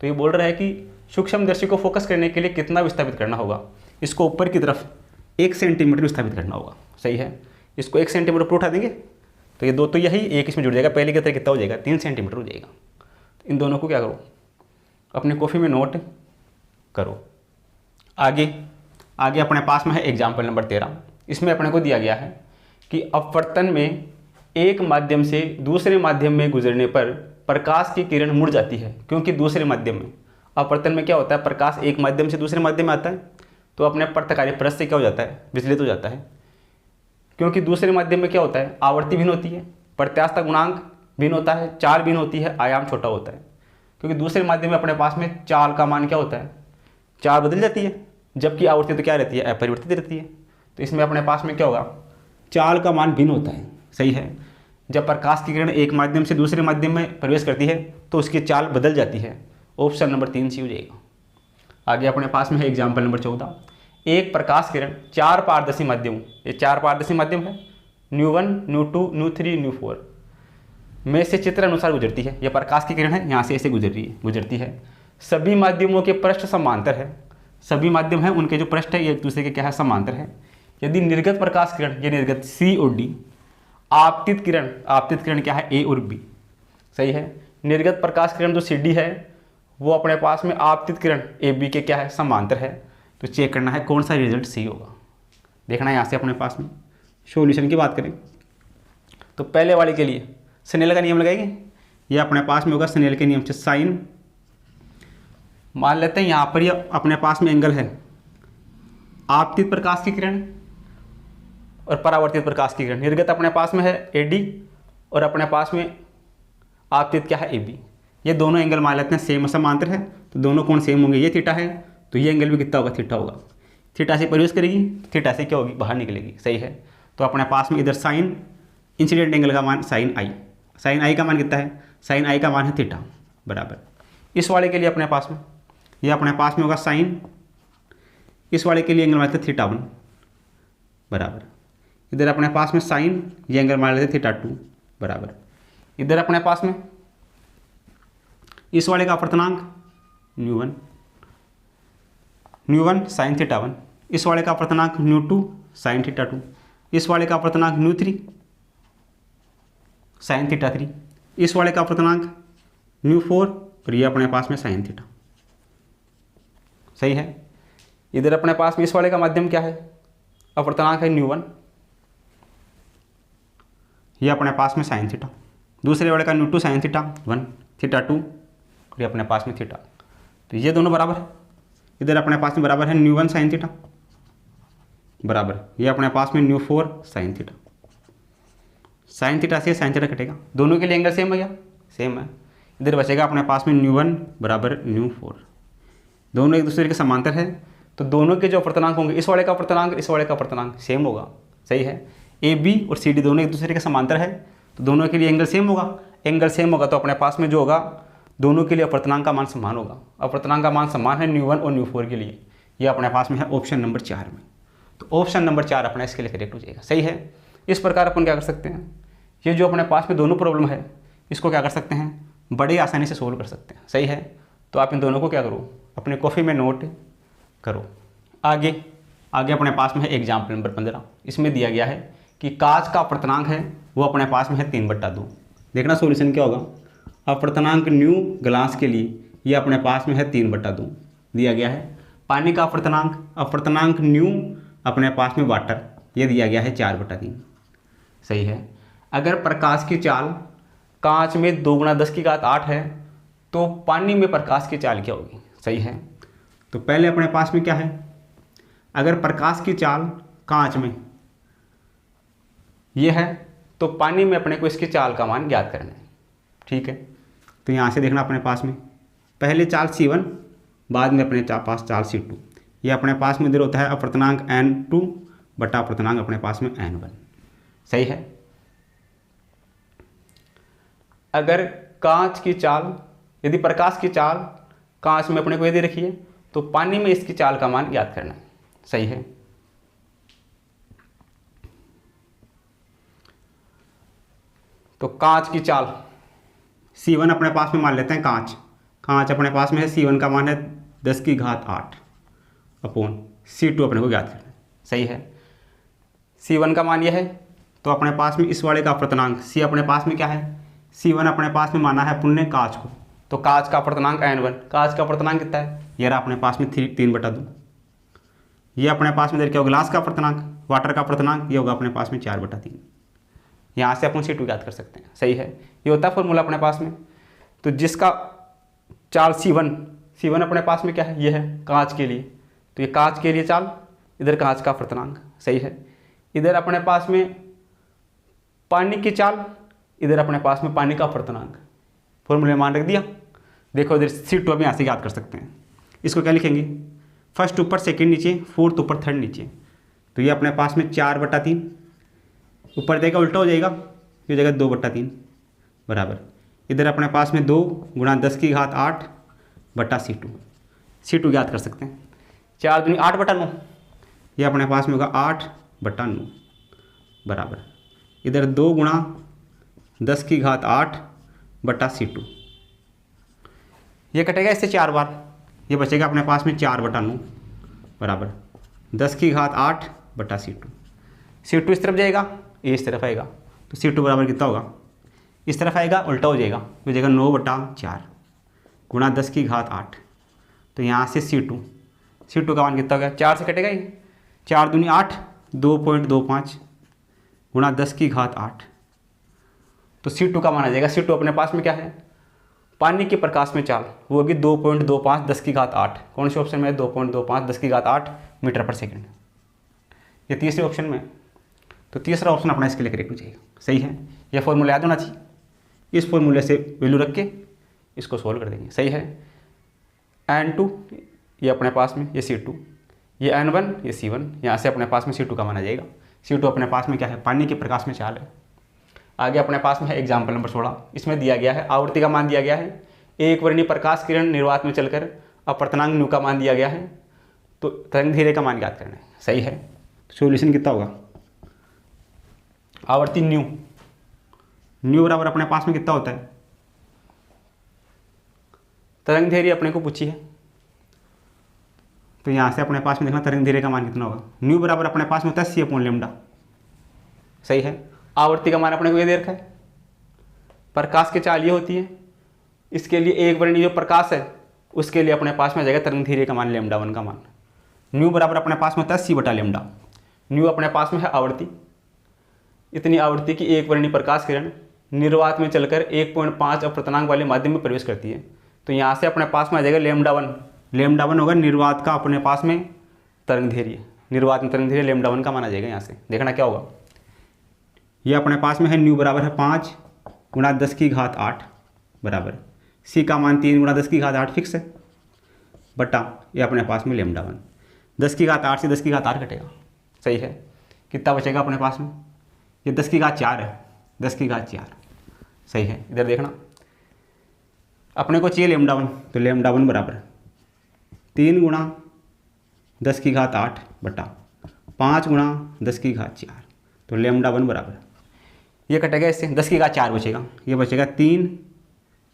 तो ये बोल रहा है कि सूक्ष्मदर्शी को फोकस करने के लिए कितना विस्थापित करना होगा, इसको ऊपर की तरफ 1 सेंटीमीटर विस्थापित करना होगा। सही है। इसको 1 सेंटीमीटर पर उठा देंगे तो ये 2 तो यही, 1 इसमें जुड़ जाएगा, पहले की तरह कितना हो जाएगा, 3 सेंटीमीटर हो जाएगा। तो इन दोनों को क्या करो, अपनी कॉपी में नोट करो। आगे अपने पास में है एग्जाम्पल नंबर 13। इसमें अपने को दिया गया है कि अपवर्तन में एक माध्यम से दूसरे माध्यम में गुजरने पर प्रकाश की किरण मुड़ जाती है, क्योंकि दूसरे माध्यम में, अपवर्तन में क्या होता है, प्रकाश एक माध्यम से दूसरे माध्यम में आता है तो अपने पृष्ठकारी पृष्ठ से क्या हो जाता है, विचलित हो जाता है। क्योंकि दूसरे माध्यम में क्या होता है, आवृत्ति भिन्न होती है, प्रत्यास्थता गुणांक भिन्न होता है, चाल भिन्न होती है, आयाम छोटा होता है। क्योंकि दूसरे माध्यम में अपने पास में चाल का मान क्या होता है, चाल बदल जाती है, जबकि आवृत्ति तो क्या रहती है, अपरिवर्तित रहती है। तो इसमें अपने पास में क्या होगा, चाल का मान भिन्न होता है। सही है। जब प्रकाश की किरण एक माध्यम से दूसरे माध्यम में प्रवेश करती है तो उसकी चाल बदल जाती है। ऑप्शन नंबर 3 सी हो जाएगा। आगे अपने पास में है एग्जाम्पल नंबर 14। एक प्रकाश किरण 4 पारदर्शी माध्यमों, ये 4 पारदर्शी माध्यम है, ν1, ν2, ν3, ν4 में से चित्र अनुसार गुजरती है। यह प्रकाश की किरण है, यहाँ से ऐसे गुजरती है। सभी माध्यमों के पृष्ठ समांतर है, सभी माध्यम हैं उनके जो पृष्ठ है ये एक दूसरे के क्या है, समांतर है। यदि निर्गत प्रकाश किरण, ये निर्गत C और D, आपतित किरण क्या है, A और B। सही है। निर्गत प्रकाश किरण जो CD है वो अपने पास में आपतित किरण AB के क्या है, समांतर है। तो चेक करना है कौन सा रिजल्ट C होगा। देखना है यहाँ से अपने पास में सॉल्यूशन की बात करें तो पहले वाले के लिए स्नेल का नियम लगाएंगे। ये अपने पास में होगा स्नेल के नियम से साइन, मान लेते हैं यहाँ पर ये अपने पास में एंगल है आपतित प्रकाश की किरण और परावर्तित प्रकाश की किरण। निर्गत अपने पास में है AD और अपने पास में आपतित क्या है, AB। ये दोनों एंगल मान लेते हैं सेम समांतर है, तो दोनों कोण सेम होंगे। ये थीटा है तो ये एंगल भी कितना होगा, थीटा होगा। थीटा से प्रवेश करेगी, थीटा से क्या होगी, बाहर निकलेगी। सही है। तो अपने पास में इधर साइन इंसिडेंट एंगल का मान साइन आई का मान कितना है, साइन आई का मान है थीटा बराबर। इस वाले के लिए अपने पास में ये अपने पास में होगा साइन, इस वाले के लिए एंगल मान लेते θ1 बराबर। इधर अपने पास में साइन, ये एंगल मान लेते θ2 बराबर। इधर अपने पास में इस वाले का अपवर्तनांक ν1 साइन θ1, इस वाले का अपवर्तनांक ν2 साइन θ2, इस वाले का अपवर्तनांक ν3 साइन θ3, इस वाले का अपवर्तनांक ν4 और ये अपने पास में साइन θ। सही है। इधर अपने पास में इस वाले का माध्यम क्या है, अपवर्तनांक है ν1, ये अपने पास में साइन θ। दूसरे वाले का ν2 साइन θ1 θ2 और ये अपने पास में θ। तो ये दोनों बराबर है। इधर अपने पास में बराबर है ν1 साइन θ बराबर, ये अपने पास में ν4 साइन θ। साइन θ से साइन θ कटेगा, दोनों के लिए एंगल सेम है क्या, सेम है। इधर बचेगा अपने पास में ν1 बराबर ν4, दोनों एक दूसरे के समांतर है तो दोनों के जो अपवर्तनांक होंगे, इस वाले का अपवर्तनांक इस वाले का अपवर्तनांक सेम होगा। सही है। AB और CD दोनों एक दूसरे के समांतर है तो दोनों के लिए एंगल सेम होगा। एंगल सेम होगा तो अपने पास में जो होगा दोनों के लिए अपवर्तनांक का मान समान होगा। अपवर्तनांक का मान समान है ν1 और ν4 के लिए। ये अपने पास में है ऑप्शन नंबर 4 में। तो ऑप्शन नंबर 4 अपना इसके लिए करेक्ट हो जाएगा। सही है। इस प्रकार अपन क्या कर सकते हैं, ये जो अपने पास में दोनों प्रॉब्लम है इसको क्या कर सकते हैं, बड़े आसानी से सोल्व कर सकते हैं। सही है। तो आप इन दोनों को क्या करो, अपने कॉपी में नोट करो। आगे अपने पास में है एग्जाम्पल नंबर 15। इसमें दिया गया है कि कांच का अपवर्तनांक है वो अपने पास में है 3/2। देखना सॉल्यूशन क्या होगा। अपवर्तनांक न्यू ग्लास के लिए ये अपने पास में है 3/2 दिया गया है। पानी का अपवर्तनांक न्यू, अपने पास में वाटर, ये दिया गया है 4/3। सही है। अगर प्रकाश की चाल कांच में 2 × 10⁸ है तो पानी में प्रकाश की चाल क्या होगी? सही है। तो पहले अपने पास में क्या है, अगर प्रकाश की चाल कांच में ये है तो पानी में अपने को इसकी चाल का मान ज्ञात करना है। ठीक है, तो यहाँ से देखना अपने पास में पहले चाल C1, बाद में अपने पास चाल C2। ये अपने पास में इधर होता है अपवर्तनांक N2 बटा अपवर्तनांक अपने पास में N1। सही है। अगर कांच की चाल, यदि प्रकाश की चाल कांच में अपने को यदि रखी है तो पानी में इसकी चाल का मान ज्ञात करना है। सही है। तो कांच की चाल C1 अपने पास में मान लेते हैं, कांच अपने पास में है, C1 का मान है 10⁸ अपॉन C2 अपने को ज्ञात करना है। सही है। C1 का मान यह है तो अपने पास में इस वाले का अपवर्तनांक C अपने पास में क्या है, C1 अपने पास में माना है अपन ने कांच को, तो कांच का अपवर्तनांक N1, कांच का अपवर्तनांक कितना है, ये रहा अपने पास में 3/2। ये अपने पास में इधर क्या होगा, ग्लास का अपवर्तनांक, वाटर का अपवर्तनांक, ये होगा अपने पास में 4/3। यहाँ से अपन C2 ज्ञात कर सकते हैं। सही है। ये होता है फॉर्मूला अपने पास में। तो जिसका चाल C1 अपने पास में क्या है, ये है कांच के लिए, तो ये कांच के लिए चाल, इधर कांच का अपवर्तनांक। सही है। इधर अपने पास में पानी की चाल, इधर अपने पास में पानी का अपवर्तनांक, फॉर्मूले मान रख दिया। देखो इधर C2 अब यहाँ से याद कर सकते हैं। इसको क्या लिखेंगे, फर्स्ट ऊपर, सेकंड नीचे, फोर्थ ऊपर, थर्ड नीचे। तो ये अपने पास में 4/3, ऊपर देगा उल्टा हो जाएगा, ये हो जाएगा 2/3 बराबर। इधर अपने पास में 2 × 10⁸ बटा C2 ज्ञात कर सकते हैं। 4 दूनी 8/9, ये अपने पास में होगा 8/9 बराबर। इधर 2 × 10⁸ बटा C2, ये कटेगा इससे 4 बार, ये बचेगा अपने पास में 4/9 बराबर 10⁸ बटा C2 इस तरफ जाएगा, ये इस तरफ आएगा, तो C2 बराबर कितना होगा, इस तरफ आएगा उल्टा हो जाएगा, हो जाएगा 9/4 × 10⁸। तो यहाँ से C2 का मान कितना हो गया, 4 से कटेगा ये, 4 दूनी 8, 2.25 × 10⁸। तो C2 का मान आ जाएगा। C2 अपने पास में क्या है, पानी के प्रकाश में चाल, वो होगी 2.25 10⁸। कौन से ऑप्शन में है, 2.25 10⁸ मीटर पर सेकंड, ये तीसरे ऑप्शन में। तो तीसरा ऑप्शन अपना इसके लिए करेक्ट हो जाएगा। सही है। यह फॉर्मूला याद होना चाहिए, इस फॉर्मूले से वैल्यू रख के इसको सोल्व कर देंगे। सही है। N2 ये अपने पास में, ये C2, ये N1, ये C1, यहाँ से अपने पास में C2 का मान आ जाएगा। C2 अपने पास में क्या है, पानी के प्रकाश में चाल है। आगे अपने पास में है एग्जाम्पल नंबर 16, इसमें दिया गया है आवृत्ति का मान दिया गया है, एक वर्णीय प्रकाश किरण निर्वात में चलकर अपवर्तनांक न्यू का मान दिया गया है, तो तरंग धैर्य का मान ज्ञात करना है। सही है। सॉल्यूशन कितना होगा, आवर्ती न्यू बराबर अपने पास में कितना होता है, तरंग धैर्य अपने को पूछी है, तो यहाँ से अपने पास में देखना तरंग धैर्य का मान कितना होगा, न्यू बराबर अपने पास में होता है C/λ। सही है। आवर्ती का मान अपने को ये दे रखा है, प्रकाश की चाल ये होती है, इसके लिए एक वर्णीय जो प्रकाश है उसके लिए अपने पास में जाएगा तरंग धैर्य का मान λ1 का मान। न्यू बराबर अपने पास में होता है C/λ। न्यू अपने पास में है आवृत्ति, इतनी आवृत्ति की एक वर्णीय प्रकाश किरण निर्वात में चलकर 1.5 अपवर्तनांक वाले माध्यम में प्रवेश करती है, तो यहाँ से अपने पास में आ जाएगा λ1 होगा निर्वात का अपने पास में तरंग धैर्य, निर्वात में तरंग धैर्य λ1 का मान आ जाएगा। यहाँ से देखना क्या होगा, ये अपने पास में है न्यू बराबर है 5 × 10⁸ बराबर C का मान 3 × 10⁸ फिक्स है बटा ये अपने पास में λ1, 10⁸ से 10⁸ कटेगा। सही है। कितना बचेगा अपने पास में, ये 10⁴ है, 10⁴। सही है। इधर देखना अपने को चाहिए λ1, तो λ1 बराबर 3 × 10⁸ बटा 5 × 10⁴, तो λ1 बराबर ये कटेगा इससे 10⁴ बचेगा, ये बचेगा 3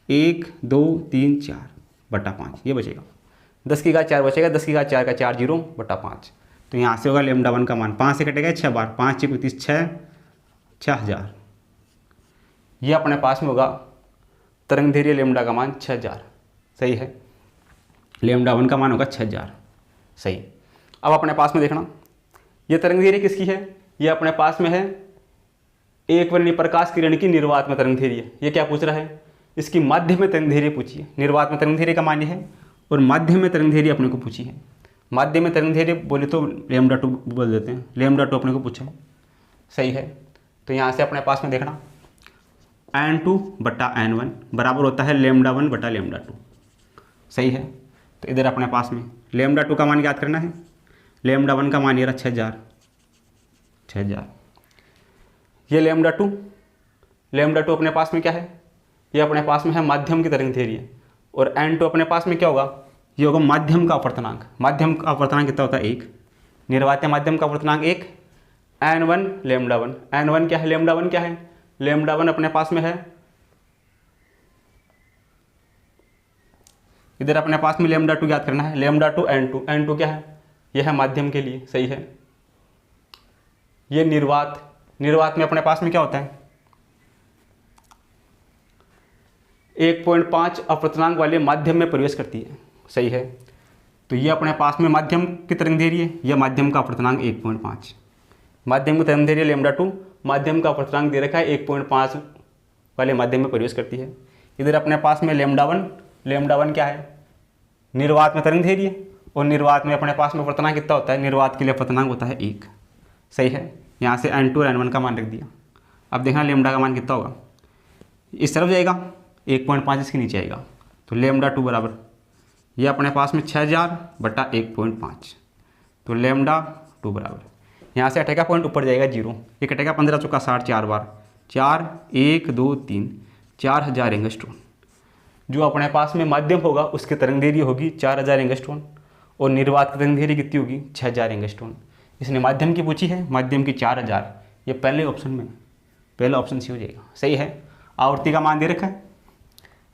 1 2 3 4 बटा 5, ये बचेगा 10⁴ बचेगा, 10⁴ का 4 0 बटा 5, तो यहाँ से होगा λ1 का मान 5 से कटेगा 6 बार, 5 × 35 6 6000, ये अपने पास में होगा तरंग धैर्य λ का मान 6000। सही है। λ1 का मान होगा 6000 सही। अब अपने पास में देखना, ये तरंग धैर्य किसकी है, ये अपने पास में है एक वर्णीय प्रकाश किरण की निर्वात में तरंग धैर्य। ये क्या पूछ रहा है, इसकी माध्य में तरंग धैर्य पूछी है। निर्वात में तरंग धैर्य का मान्य है और माध्य में तरंग धैर्य अपने को पूछी है। माध्य में तरंग धैर्य बोले तो λ2 बोल देते हैं, λ2 अपने को पूछा है। सही है। तो यहाँ से अपने पास में देखना n2 बटा n1 बराबर होता है λ1 बटा λ2। सही है। तो इधर अपने पास में λ2 का मान याद करना है, λ1 का मान ये रहा 6000। ये λ2 अपने पास में क्या है, ये अपने पास में है माध्यम की तरंग धैर्य। और n2 अपने पास में क्या होगा, ये होगा माध्यम का अपवर्तनांक। माध्यम का अपवर्तनांक कितना होता है 1, निर्वात माध्यम का अपवर्तनांक 1, n1 λ1। n1 क्या है, λ1 क्या है, λ1 अपने पास में है, इधर अपने पास में λ2 याद करना है, λ2 n2 क्या है, यह है माध्यम के लिए। सही है। ये निर्वात में अपने पास में क्या होता है 1.5 अपवर्तनांक वाले माध्यम में प्रवेश करती है। सही है। तो ये अपने पास में माध्यम की तरंग धैर्य, यह माध्यम का अपवर्तनांक 1.5, माध्यम की तरंग धैर्य λ2, माध्यम का अपवर्तनांक दे रखा है 1.5 वाले माध्यम में प्रवेश करती है। इधर अपने पास में λ1 क्या है, निर्वात में तरंग धैर्य, और निर्वात में अपने पास में अपवर्तनांक कितना होता है, निर्वात के लिए अपवर्तनांक होता है 1। सही है। यहाँ से n2 और n1 का मान रख दिया। अब देखना λ का मान कितना होगा, इस तरफ जाएगा 1.5 इसके नीचे आएगा, तो λ2 बराबर ये अपने पास में 6000 बटा 1.5, तो λ2 बराबर यहाँ से अटेगा पॉइंट ऊपर जाएगा 0, ये कटेगा 15 चौका 60 4 बार 4 1 2 3 4000 एंगस्ट्रॉन। जो अपने पास में माध्यम होगा उसकी तरंग धैर्य होगी 4000 एंगस्ट्रॉन और निर्वात की तरंग धैर्य कितनी होगी 6000 एंगस्ट्रॉन। इसने माध्यम की पूछी है, माध्यम की 4000, ये पहले ऑप्शन में, पहला ऑप्शन सी हो जाएगा। सही है। आवर्ती का मान दे रखा है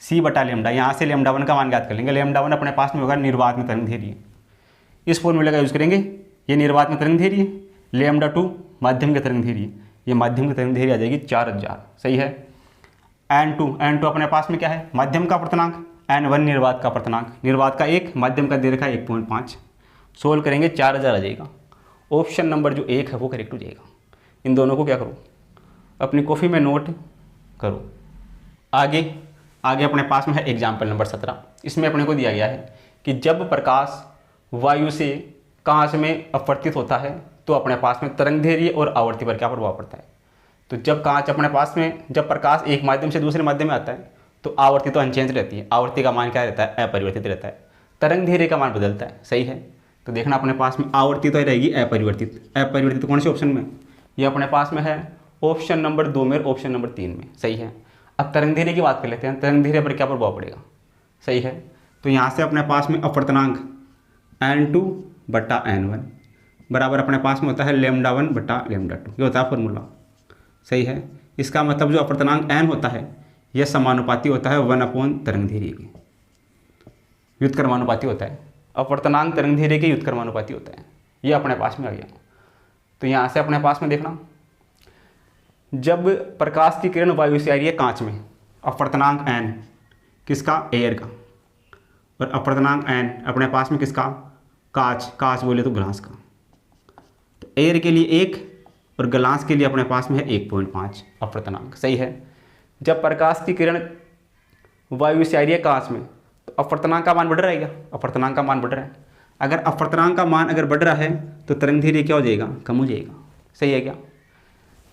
c बटा λ, यहाँ से λ1 का मान याद कर लेंगे। λ1 अपने पास में होगा निर्वात में तरंग धैर्य, इस फॉर्मूले का यूज़ करेंगे। ये निर्वात में तरंग धैर्य, λ2 माध्यम की तरंग धैर्य, ये माध्यम की तरंग धैर्य आ जाएगी 4000। सही है। n2 अपने पास में क्या है, माध्यम का अपवर्तनांक, n1 निर्वात का अपवर्तनांक, निर्वात का 1, माध्यम का दे रखा है 1.5। सोल्व करेंगे 4000 आ जाएगा। ऑप्शन नंबर जो 1 है वो करेक्ट हो जाएगा। इन दोनों को क्या करो, अपनी कॉपी में नोट करो। आगे अपने पास में है एग्जाम्पल नंबर 17। इसमें अपने को दिया गया है कि जब प्रकाश वायु से कांच में अपवर्तित होता है तो अपने पास में तरंग धैर्य और आवर्ती पर क्या प्रभाव पड़ता है। तो जब कांच अपने पास में, जब प्रकाश एक माध्यम से दूसरे माध्यम में आता है तो आवर्ती तो अनचेंज रहती है, आवर्ती का मान क्या रहता है, अपरिवर्तित रहता है। तरंग धैर्य का मान बदलता है। सही है। तो देखना अपने पास में आवर्ती तो रहेगी अपरिवर्तित। अपरिवर्तित कौन से ऑप्शन में, ये अपने पास में है ऑप्शन नंबर 2 में, ऑप्शन नंबर 3 में। सही है। अब तरंग धैर्य की बात कर लेते हैं, तरंग धैर्य पर क्या प्रभाव पड़ेगा। सही है। तो यहाँ से अपने पास में अपवर्तनांक n2 बटा n1 बराबर अपने पास में होता है λ1 बटा λ2, ये होता है फॉर्मूला। सही है। इसका मतलब जो अपवर्तनांक n होता है यह समानुपाती होता है 1 तरंग धैर्य के, व्युत्क्रमानुपाती होता है। अपवर्तनांक तरंग धैर्य के व्युत्क्रमानुपाती होता है। ये अपने पास में आ गया। तो यहाँ से अपने पास में देखना, जब प्रकाश की किरण वायु से आ रही है कांच में, अपवर्तनांक n किसका, एयर का, और अपवर्तनांक n अपने पास में किसका, कांच बोले तो ग्लास का। तो एयर के लिए 1 और ग्लास के लिए अपने पास में है 1.5 अपवर्तनांक। सही है। जब प्रकाश की किरण वायु से आ रही है कांच में तो अपवर्तनांक का मान बढ़ रहा है क्या, अपवर्तनांक का मान बढ़ रहा है। अगर अपवर्तनांक का मान अगर बढ़ रहा है तो तरंग धैर्य क्या हो जाएगा, कम हो जाएगा। सही है क्या।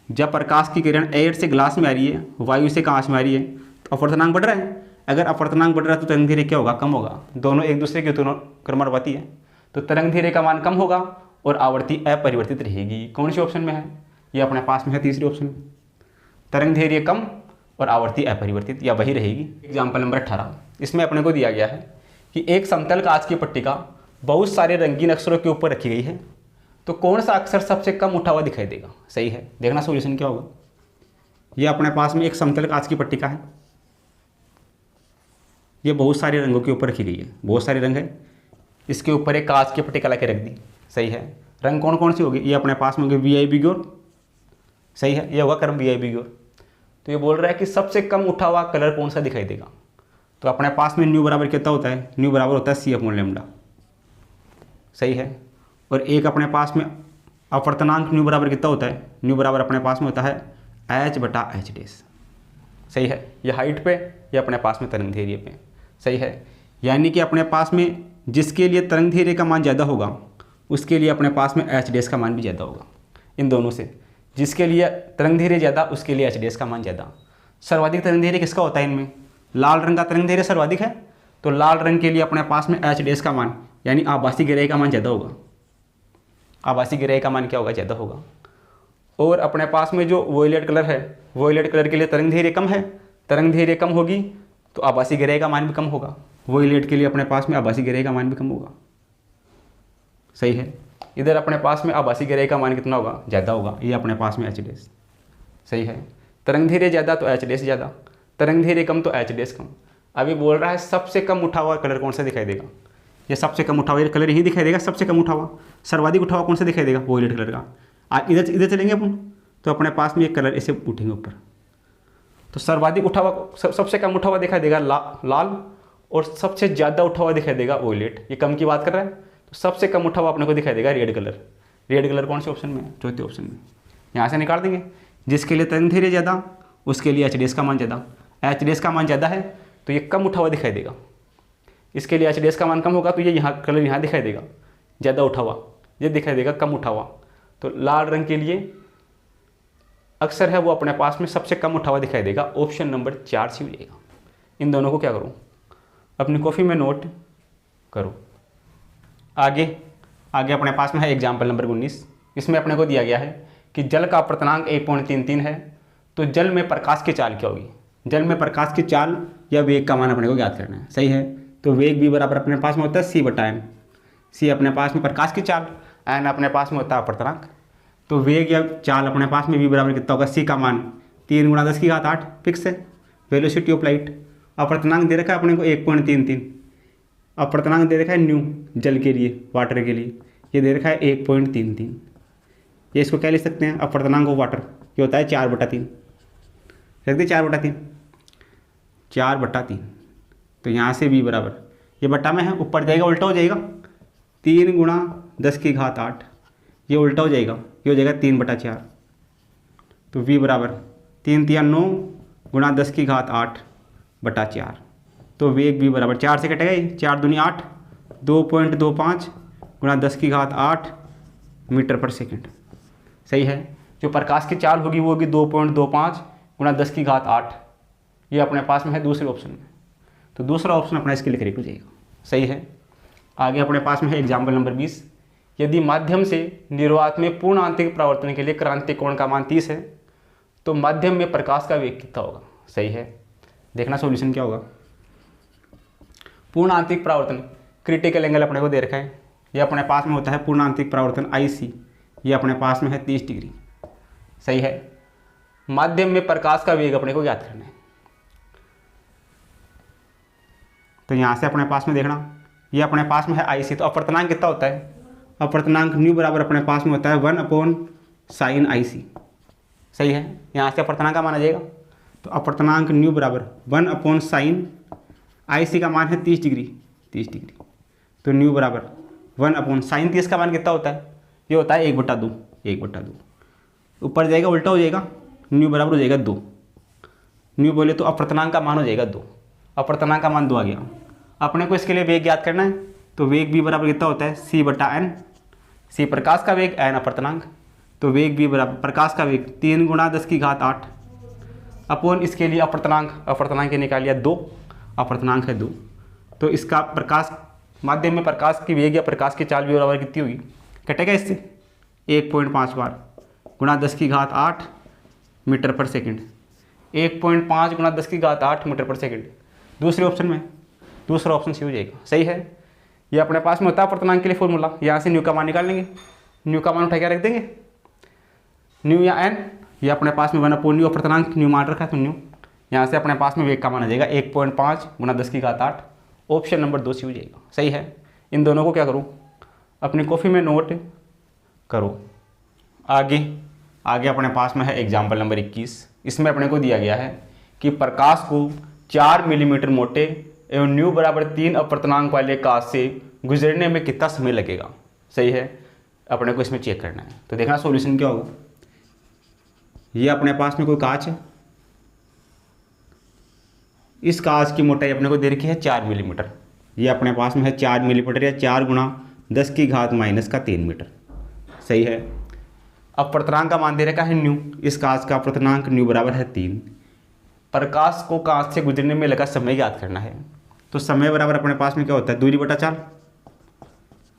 जब प्रकाश की किरण एयर से ग्लास में आ रही है, वायु से कांच में आ रही है, तो अपवर्तनांक बढ़ रहा है। अगर अपवर्तनांक बढ़ रहा है तो तरंग धैर्य क्या होगा, कम होगा। दोनों एक दूसरे के व्युत्क्रमानुपाती है, तो तरंग धैर्य का मान कम होगा और आवर्ती अपरिवर्तित रहेगी। कौन से ऑप्शन में है, ये अपने पास में है तीसरे ऑप्शन में। तरंग धैर्य कम और आवर्ती अपरिवर्तित, या वही रहेगी। एग्जाम्पल नंबर 18, इसमें अपने को दिया गया है कि एक समतल कांच की पट्टिका बहुत सारे रंगीन अक्षरों के ऊपर रखी गई है, तो कौन सा अक्षर सबसे कम उठा हुआ दिखाई देगा। सही है। देखना सॉल्यूशन क्या होगा। ये अपने पास में एक समतल कांच की पट्टिका है, ये बहुत सारे रंगों के ऊपर रखी गई है, बहुत सारे रंग है, इसके ऊपर एक कांच की पट्टिका ला के रख दी। सही है। रंग कौन कौन से होंगे, ये अपने पास में होंगे VIB ग्योर। सही है। ये होगा क्रम VIB ग्योर। तो ये बोल रहा है कि सबसे कम उठा हुआ कलर कौन सा दिखाई देगा। तो अपने पास में न्यू बराबर कितना होता है, न्यू बराबर होता है C/λ। सही है। और एक अपने पास में अपवर्तनांक न्यू बराबर कितना होता है, न्यू बराबर अपने पास में होता है h बटा h डैश। सही है, ये हाइट पे या अपने पास में तरंग धैर्य पे। सही है, यानी कि अपने पास में जिसके लिए तरंग धैर्य का मान ज़्यादा होगा उसके लिए अपने पास में h डैश का मान भी ज़्यादा होगा। इन दोनों से जिसके लिए तरंग धैर्य ज़्यादा उसके लिए h डैश का मान ज़्यादा। सर्वाधिक तरंग धैर्य किसका होता है इनमें, लाल रंग का तरंग धैर्य सर्वाधिक है, तो लाल रंग के लिए अपने पास में h डैश का मान यानी आभासी गहराई का मान ज़्यादा होगा। आभासी गहराई का मान क्या होगा, ज़्यादा होगा। और अपने पास में जो वोयलेट कलर है, वोयलेट कलर के लिए तरंग धैर्य कम है, तरंग धैर्य कम होगी तो आभासी गहराई का मान भी कम होगा। वोयलेट के लिए अपने पास में आभासी गहराई का मान भी कम होगा। सही है, इधर अपने पास में आभासी गहराई का मान कितना होगा, ज़्यादा होगा, ये अपने पास में h डैश। सही है, तरंग धैर्य ज़्यादा तो h डैश ज़्यादा, तरंग धैर्य कम तो h डैश कम। अभी बोल रहा है सबसे कम उठा हुआ कलर कौन सा दिखाई देगा, ये सबसे कम उठा हुआ कलर यही दिखाई देगा, सबसे कम उठा हुआ। सर्वाधिक उठा हुआ कौन सा दिखाई देगा, वोयलेट कलर का। इधर चलेंगे अपन तो अपने पास में एक कलर ऐसे उठेंगे ऊपर, तो सर्वाधिक उठा हुआ सबसे कम उठा हुआ दिखाई देगा लाल, और सबसे ज़्यादा उठा हुआ दिखाई देगा वोयलेट। ये कम की बात कर रहा है, तो सबसे कम उठा हुआ अपने को दिखाई देगा रेड कलर। रेड कलर कौन से ऑप्शन में है, चौथे ऑप्शन में। यहाँ से निकाल देंगे, जिसके लिए तरंग धैर्य ज़्यादा उसके लिए h डैश का मान ज़्यादा। h डैश का मान ज़्यादा है तो ये कम उठा हुआ दिखाई देगा, इसके लिए h डैश का मान कम होगा तो ये यहाँ कलर यहाँ दिखाई देगा ज़्यादा उठा हुआ, ये दिखाई देगा कम उठा हुआ। तो लाल रंग के लिए अक्सर है वो अपने पास में सबसे कम उठा हुआ दिखाई देगा, ऑप्शन नंबर 4 से हो जाएगा। इन दोनों को क्या करूँ, अपनी कॉपी में नोट करो। आगे अपने पास में है एग्जाम्पल नंबर 19। इसमें अपने को दिया गया है कि जल का अपवर्तनांक 1.33 है, तो जल में प्रकाश की चाल क्या होगी। जल में प्रकाश की चाल या वेग का मान अपने को ज्ञात करना है। सही है, तो वेग भी बराबर अपने पास में होता है c बटा n। c अपने पास में प्रकाश की चाल, n अपने पास में होता है अपवर्तनांक। तो वेग या चाल अपने पास में v बराबर कितना होगा, c का मान 3 × 10⁸ फिक्स है। वेलोसिटी ऑफ लाइट, अपवर्तनांक दे रखा है अपने को 1.33, अपवर्तनांक दे रखा है न्यू जल के लिए, वाटर के लिए ये दे रखा है 1.33। ये इसको क्या लिख सकते हैं, अपवर्तनांक ऑफ वाटर ये होता है 4/3। रख दे 4/3। तो यहाँ से v बराबर ये बट्टा में है, ऊपर जाएगा उल्टा हो जाएगा, 3 × 10⁸, ये उल्टा हो जाएगा, ये हो जाएगा 3/4। तो v बराबर 3 × 9 × 10⁸/4। तो वेग v बराबर 4 से कटेगा ये, 4 दूनी 8, 2.25 × 10⁸ मीटर पर सेकेंड। सही है, जो प्रकाश की चाल होगी वो होगी 2.25 × 10⁸। ये अपने पास में है दूसरे ऑप्शन में, तो दूसरा ऑप्शन अपना इसके लिए करेक्ट हो जाएगा। सही है, आगे अपने पास में है एग्जाम्पल नंबर 20। यदि माध्यम से निर्वात में पूर्ण आंतरिक परावर्तन के लिए क्रांतिक कोण का मान 30 है, तो माध्यम में प्रकाश का वेग कितना होगा। सही है, देखना सॉल्यूशन क्या होगा। पूर्ण आंतरिक परावर्तन क्रिटिकल एंगल अपने को दे रखा है, ये अपने पास में होता है पूर्ण आंतरिक परावर्तन IC, ये अपने पास में है 30 डिग्री। सही है, माध्यम में प्रकाश का वेग अपने को ज्ञात करना है। तो यहाँ से अपने पास में देखना, ये अपने पास में है IC, तो अपवर्तनांक कितना होता है, अपवर्तनांक न्यू बराबर अपने पास में होता है 1/sin IC। सही है, यहाँ से अपवर्तनांक का मान आ जाएगा, तो अपवर्तनांक न्यू बराबर 1/sin IC का मान है 30 डिग्री। तो न्यू बराबर 1/sin 30 का मान कितना होता है, ये होता है 1/2। ऊपर जाएगा उल्टा हो जाएगा, न्यू बराबर हो जाएगा 2। न्यू बोले तो अपवर्तनांक का मान हो जाएगा 2, अपवर्तनांक का मान 2 आ गया। अपने को इसके लिए वेग ज्ञात करना है, तो वेग v बराबर कितना होता है c/n। c प्रकाश का वेग, n अपवर्तनांक। तो वेग v बराबर प्रकाश का वेग 3 × 10⁸ अपॉन इसके लिए अपवर्तनांक के निकाल लिया 2, अपवर्तनांक है 2। तो इसका प्रकाश माध्यम में प्रकाश की वेग या प्रकाश की चाल भी बराबर कितनी होगी, कटेगा इससे 1.5 बार × 10⁸ मीटर पर सेकेंड। 1.5 × 10⁸ मीटर पर सेकेंड दूसरे ऑप्शन में, दूसरा ऑप्शन सी हो जाएगा। सही है, ये अपने पास में होता है अपवर्तनांक के लिए फॉर्मूला। यहाँ से न्यू का मान निकाल लेंगे, न्यू का मान उठा के रख देंगे, न्यू या n, ये अपने पास में 1/न्यू अपवर्तनांक न्यू मान रखा है तो न्यू। यहाँ से अपने पास में वेग का मान आ जाएगा 1.5 × 10⁸। ऑप्शन नंबर 2 सी हो जाएगा। सही है, इन दोनों को क्या करूँ, अपनी कॉपी में नोट करो। आगे अपने पास में है एग्जाम्पल नंबर 21। इसमें अपने को दिया गया है कि प्रकाश को 4 मिलीमीटर मोटे एवं न्यू बराबर 3 अपवर्तनांक वाले कांच से गुजरने में कितना समय लगेगा। सही है, अपने को इसमें चेक करना है। तो देखना सॉल्यूशन क्या होगा। ये अपने पास में कोई कांच है, इस कांच की मोटाई अपने को दे रखी है 4 मिलीमीटर। ये अपने पास में है 4 मिलीमीटर या 4 गुणा 10 की घात माइनस का 3 मीटर। सही है। अब अपर्तनांक का मान दे रखा है न्यू। इस कांच का अपर्तनांक न्यू बराबर है 3। प्रकाश को कांच से गुजरने में लगा समय ज्ञात करना है। तो समय बराबर अपने पास में क्या होता है, दूरी बटा चाल,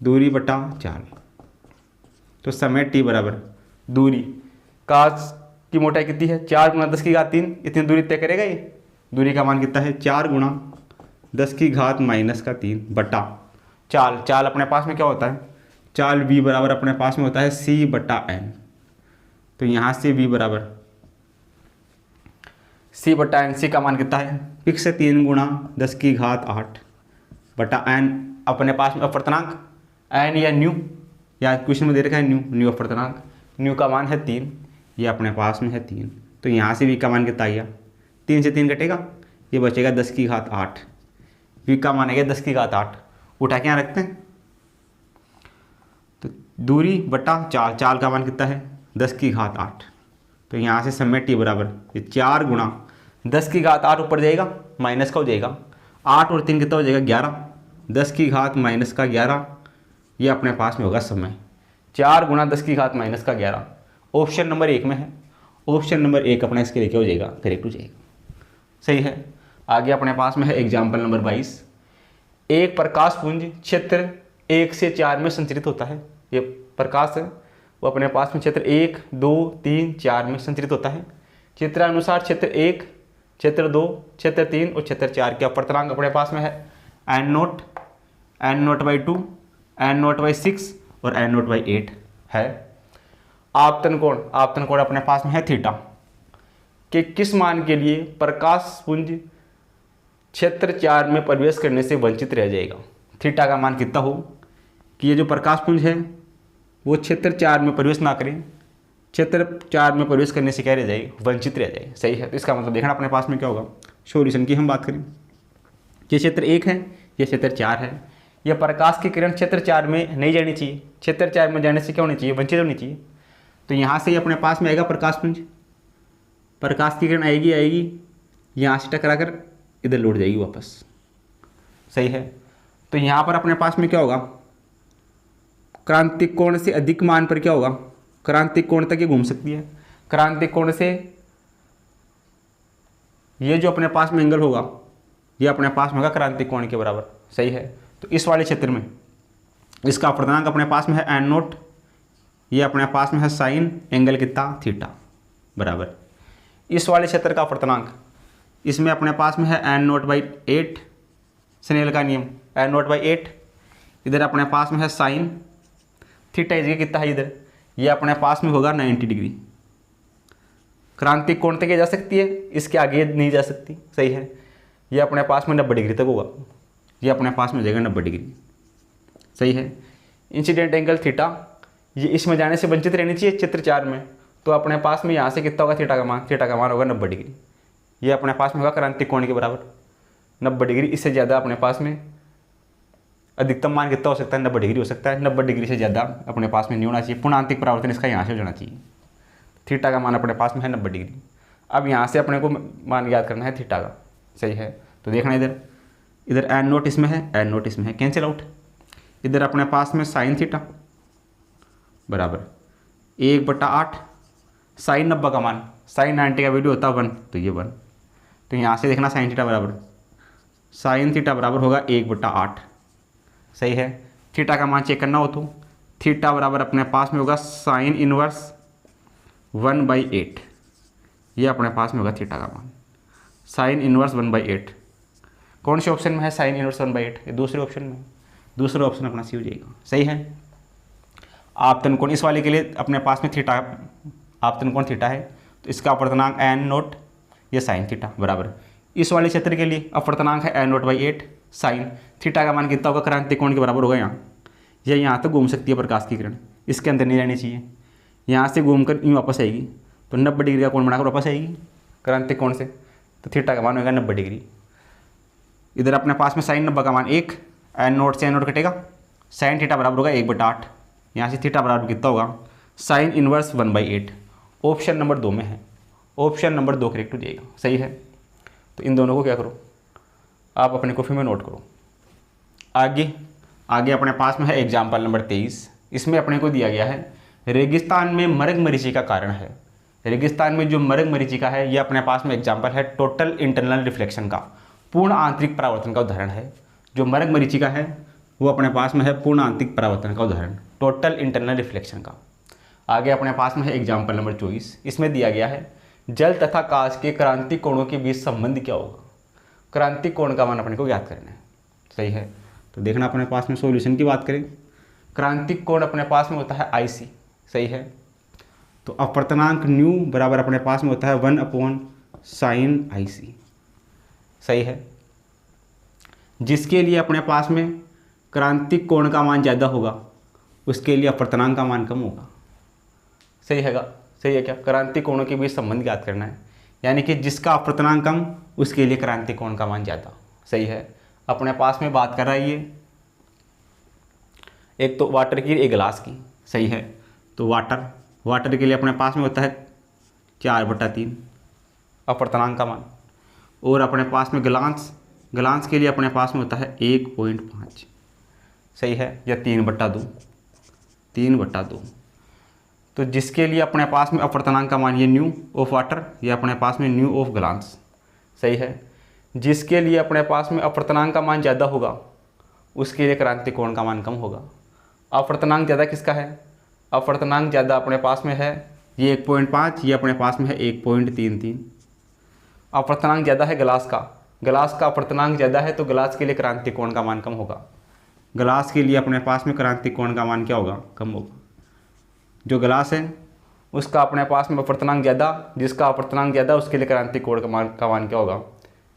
दूरी बटा चाल। तो समय t बराबर दूरी, कांच की मोटाई कितनी है 4 गुणा 10 की घात 3, इतनी दूरी तय करेगा ये। दूरी का मान कितना है 4 गुणा 10 की घात माइनस का 3 बटा चाल। चाल अपने पास में क्या होता है, चाल v बराबर अपने पास में होता है c बटा n। तो यहाँ से v बराबर c बटा n, c का मान कितना है फिक्स है 3 गुणा 10 की घात 8 बटा n। अपने पास में अपर्तनांक n या न्यू, या क्वेश्चन में दे रखा है न्यू, न्यू अपर्तनांक, न्यू का मान है 3, ये अपने पास में है 3। तो यहाँ से v का मान कितना आया, 3 से 3 कटेगा, ये बचेगा 10 की घात 8। v का मान है 10 की घात 8, उठा के यहाँ रखते हैं। तो दूरी बटा चाल, चाल का मान कितना है 10 की घात 8। तो यहाँ से समय t बराबर ये 4 गुणा 10 की घात 8 ऊपर जाएगा, माइनस का हो जाएगा 8 और 3 कितना हो जाएगा 11, 10 की घात माइनस का 11। ये अपने पास में होगा समय 4 गुणा 10 की घात माइनस का 11। ऑप्शन नंबर 1 में है, ऑप्शन नंबर 1 अपना इसके लिए क्या हो जाएगा, करेक्ट हो जाएगा। सही है। आगे अपने पास में है एग्जाम्पल नंबर 22। एक प्रकाश पुंज क्षेत्र 1 से 4 में संचरित होता है। ये प्रकाश है वो अपने पास में क्षेत्र 1, 2, 3, 4 में संचरित होता है। चित्रानुसार क्षेत्र 1, क्षेत्र 2, क्षेत्र 3 और क्षेत्र 4 के अपर्तनांक अपने पास में है n0, n0/2, n0/6 और n0/8 है। आपतन कोण, आपतन कोण अपने पास में है थीटा के किस मान के लिए प्रकाश पुंज क्षेत्र 4 में प्रवेश करने से वंचित रह जाएगा। थीटा का मान कितना हो कि ये जो प्रकाश पुंज है वो क्षेत्र 4 में प्रवेश ना करें, क्षेत्र 4 में प्रवेश करने से क्या रह जाए, वंचित रह जाए। सही है। तो इसका मतलब देखना अपने पास में क्या होगा। सॉल्यूशन की हम बात करें, ये क्षेत्र 1 है, ये क्षेत्र 4 है। यह प्रकाश की किरण क्षेत्र 4 में नहीं जानी चाहिए, क्षेत्र 4 में जाने से क्या होनी चाहिए, वंचित होनी चाहिए। तो यहाँ से अपने पास में आएगा प्रकाश पुंज, प्रकाश की किरण आएगी, यहाँ से टकरा कर इधर लौट जाएगी वापस। सही है। तो यहाँ पर अपने पास में क्या होगा, क्रांतिक कोण से अधिक मान पर क्या होगा, क्रांतिक कोण तक ये घूम सकती है। क्रांतिक कोण से ये जो अपने पास में एंगल होगा ये अपने पास में होगा क्रांतिक कोण के बराबर। सही है। तो इस वाले क्षेत्र में इसका अपर्तनांक अपने पास में है n0, ये अपने पास में है साइन एंगल कितना थीटा बराबर। इस वाले क्षेत्र का अपर्तनांक इसमें अपने पास में है n0/8, स्नेल का नियम n0/8। इधर अपने पास में है साइन थीटा इधर कितना है, इधर ये अपने पास में होगा 90 डिग्री। क्रांतिक कोण तक जा सकती है, इसके आगे नहीं जा सकती। सही है। ये अपने पास में 90 डिग्री तक होगा, ये अपने पास में जाएगा 90 डिग्री। सही है। इंसिडेंट एंगल थीटा ये इसमें जाने से वंचित रहनी चाहिए क्षेत्र 4 में। तो अपने पास में यहाँ से कितना होगा थीटा का मान, थीटा का मान होगा 90 डिग्री। ये अपने पास में होगा क्रांतिक कोण के बराबर 90 डिग्री। इससे ज़्यादा अपने पास में अधिकतम मान कितना हो सकता है, 90 डिग्री हो सकता है। 90 डिग्री से ज़्यादा अपने पास में नहीं होना चाहिए। पूर्णांतिक परावर्तन इसका यहाँ से हो जाना चाहिए। थीटा का मान अपने पास में है 90 डिग्री। अब यहाँ से अपने को मान याद करना है थीटा का। सही है। तो देखना इधर n0 इसमें है, n0 इसमें है, कैंसिल आउट। इधर अपने पास में साइन थीटा बराबर 1/8 साइन 90 का मान, साइन 90 का वैल्यू होता है 1, तो ये 1। तो यहाँ से देखना साइन थीटा बराबर होगा 1/8। सही है। थीटा का मान चेक करना हो तो थीटा बराबर अपने पास में होगा साइन इनवर्स 1/8। ये अपने पास में होगा थीटा का मान, साइन इनवर्स 1/8। कौन से ऑप्शन में है साइन इनवर्स 1/8, ये दूसरे ऑप्शन में। दूसरा ऑप्शन अपना सी हो जाएगा। सही है। आपतन कोण इस वाले के लिए अपने पास में थीटा, आपतन कोण थीटा है, तो इसका अपर्तनांक n0 ये साइन थीटा बराबर। इस वाले क्षेत्र के लिए अपर्तनांक है n0/8 साइन थीटा का मान कितना होगा, क्रांतिक कोण के बराबर होगा। यहाँ तक घूम सकती है प्रकाश की किरण, इसके अंदर नहीं रहनी चाहिए। यहाँ से घूम कर यूँ वापस आएगी तो 90 डिग्री का कोण बनाकर वापस आएगी क्रांतिक कोण से। तो थीटा का मान होगा 90 डिग्री। इधर अपने पास में साइन 90 का मान 1, n0 से n0 कटेगा, साइन थीटा बराबर होगा 1/8। यहाँ से थीटा बराबर कितना होगा, साइन इनवर्स 1/8। ऑप्शन नंबर 2 में है, ऑप्शन नंबर 2 करेक्ट हो जाएगा। सही है, तो इन दोनों को क्या करो, आप अपने कॉपी में नोट करो। आगे आगे अपने पास में है एग्जाम्पल नंबर 23। इसमें अपने को दिया गया है रेगिस्तान में मरग मरीची का कारण है। रेगिस्तान में जो मरग मरीचिका है, ये अपने पास में एग्जाम्पल है टोटल इंटरनल रिफ्लेक्शन का, पूर्ण आंतरिक परावर्तन का उदाहरण है। जो मरग मरीचिका है वो अपने पास में है पूर्ण आंतरिक परावर्तन का उदाहरण, टोटल इंटरनल रिफ्लेक्शन का। आगे अपने पास में है एग्जाम्पल नंबर 24। इसमें दिया गया है जल तथा कांच के क्रांति कोणों के बीच संबंध क्या होगा। क्रांति कोण का मान अपने को ज्ञात करना है। सही है, तो देखना अपने पास में सॉल्यूशन की बात करें, क्रांतिक कोण अपने पास में होता है IC। सही है, तो अपवर्तनांक न्यू बराबर अपने पास में होता है 1/sin IC। सही है, जिसके लिए अपने पास में क्रांतिक कोण का मान ज़्यादा होगा उसके लिए अपवर्तनांक का मान कम होगा। सही है, सही है क्या, क्रांतिक कोणों के बीच संबंध ज्ञात करना है, यानी कि जिसका अपवर्तनांक कम उसके लिए क्रांतिक कोण का मान ज़्यादा। सही है, अपने पास में बात कर रहा है ये एक तो वाटर की, एक गिलास की। सही है, तो वाटर के लिए अपने पास में होता है 4/3 अपवर्तनांक का मान, और अपने पास में गिलास के लिए अपने पास में होता है 1.5। सही है, या 3/2। तो जिसके लिए अपने पास में अपवर्तनांक का मान ये न्यू ऑफ वाटर, या अपने पास में न्यू ऑफ गिलास। सही है, जिसके लिए अपने पास में अपवर्तनांक का मान ज़्यादा होगा उसके लिए क्रांतिक कोण का मान कम होगा। अपवर्तनांक ज़्यादा किसका है, अपवर्तनांक ज़्यादा अपने पास में है ये 1.5, ये अपने पास में है 1.33। अपवर्तनांक ज़्यादा है गिलास का अपवर्तनांक ज़्यादा है, तो गिलास के लिए क्रांतिक कोण का मान कम होगा। गिलास के लिए अपने पास में क्रांतिक कोण का मान क्या होगा, कम होगा। जो गिलास है उसका अपने पास में अपवर्तनांक ज़्यादा, जिसका अपवर्तनांक ज़्यादा उसके लिए क्रांतिक कोण का मान क्या होगा,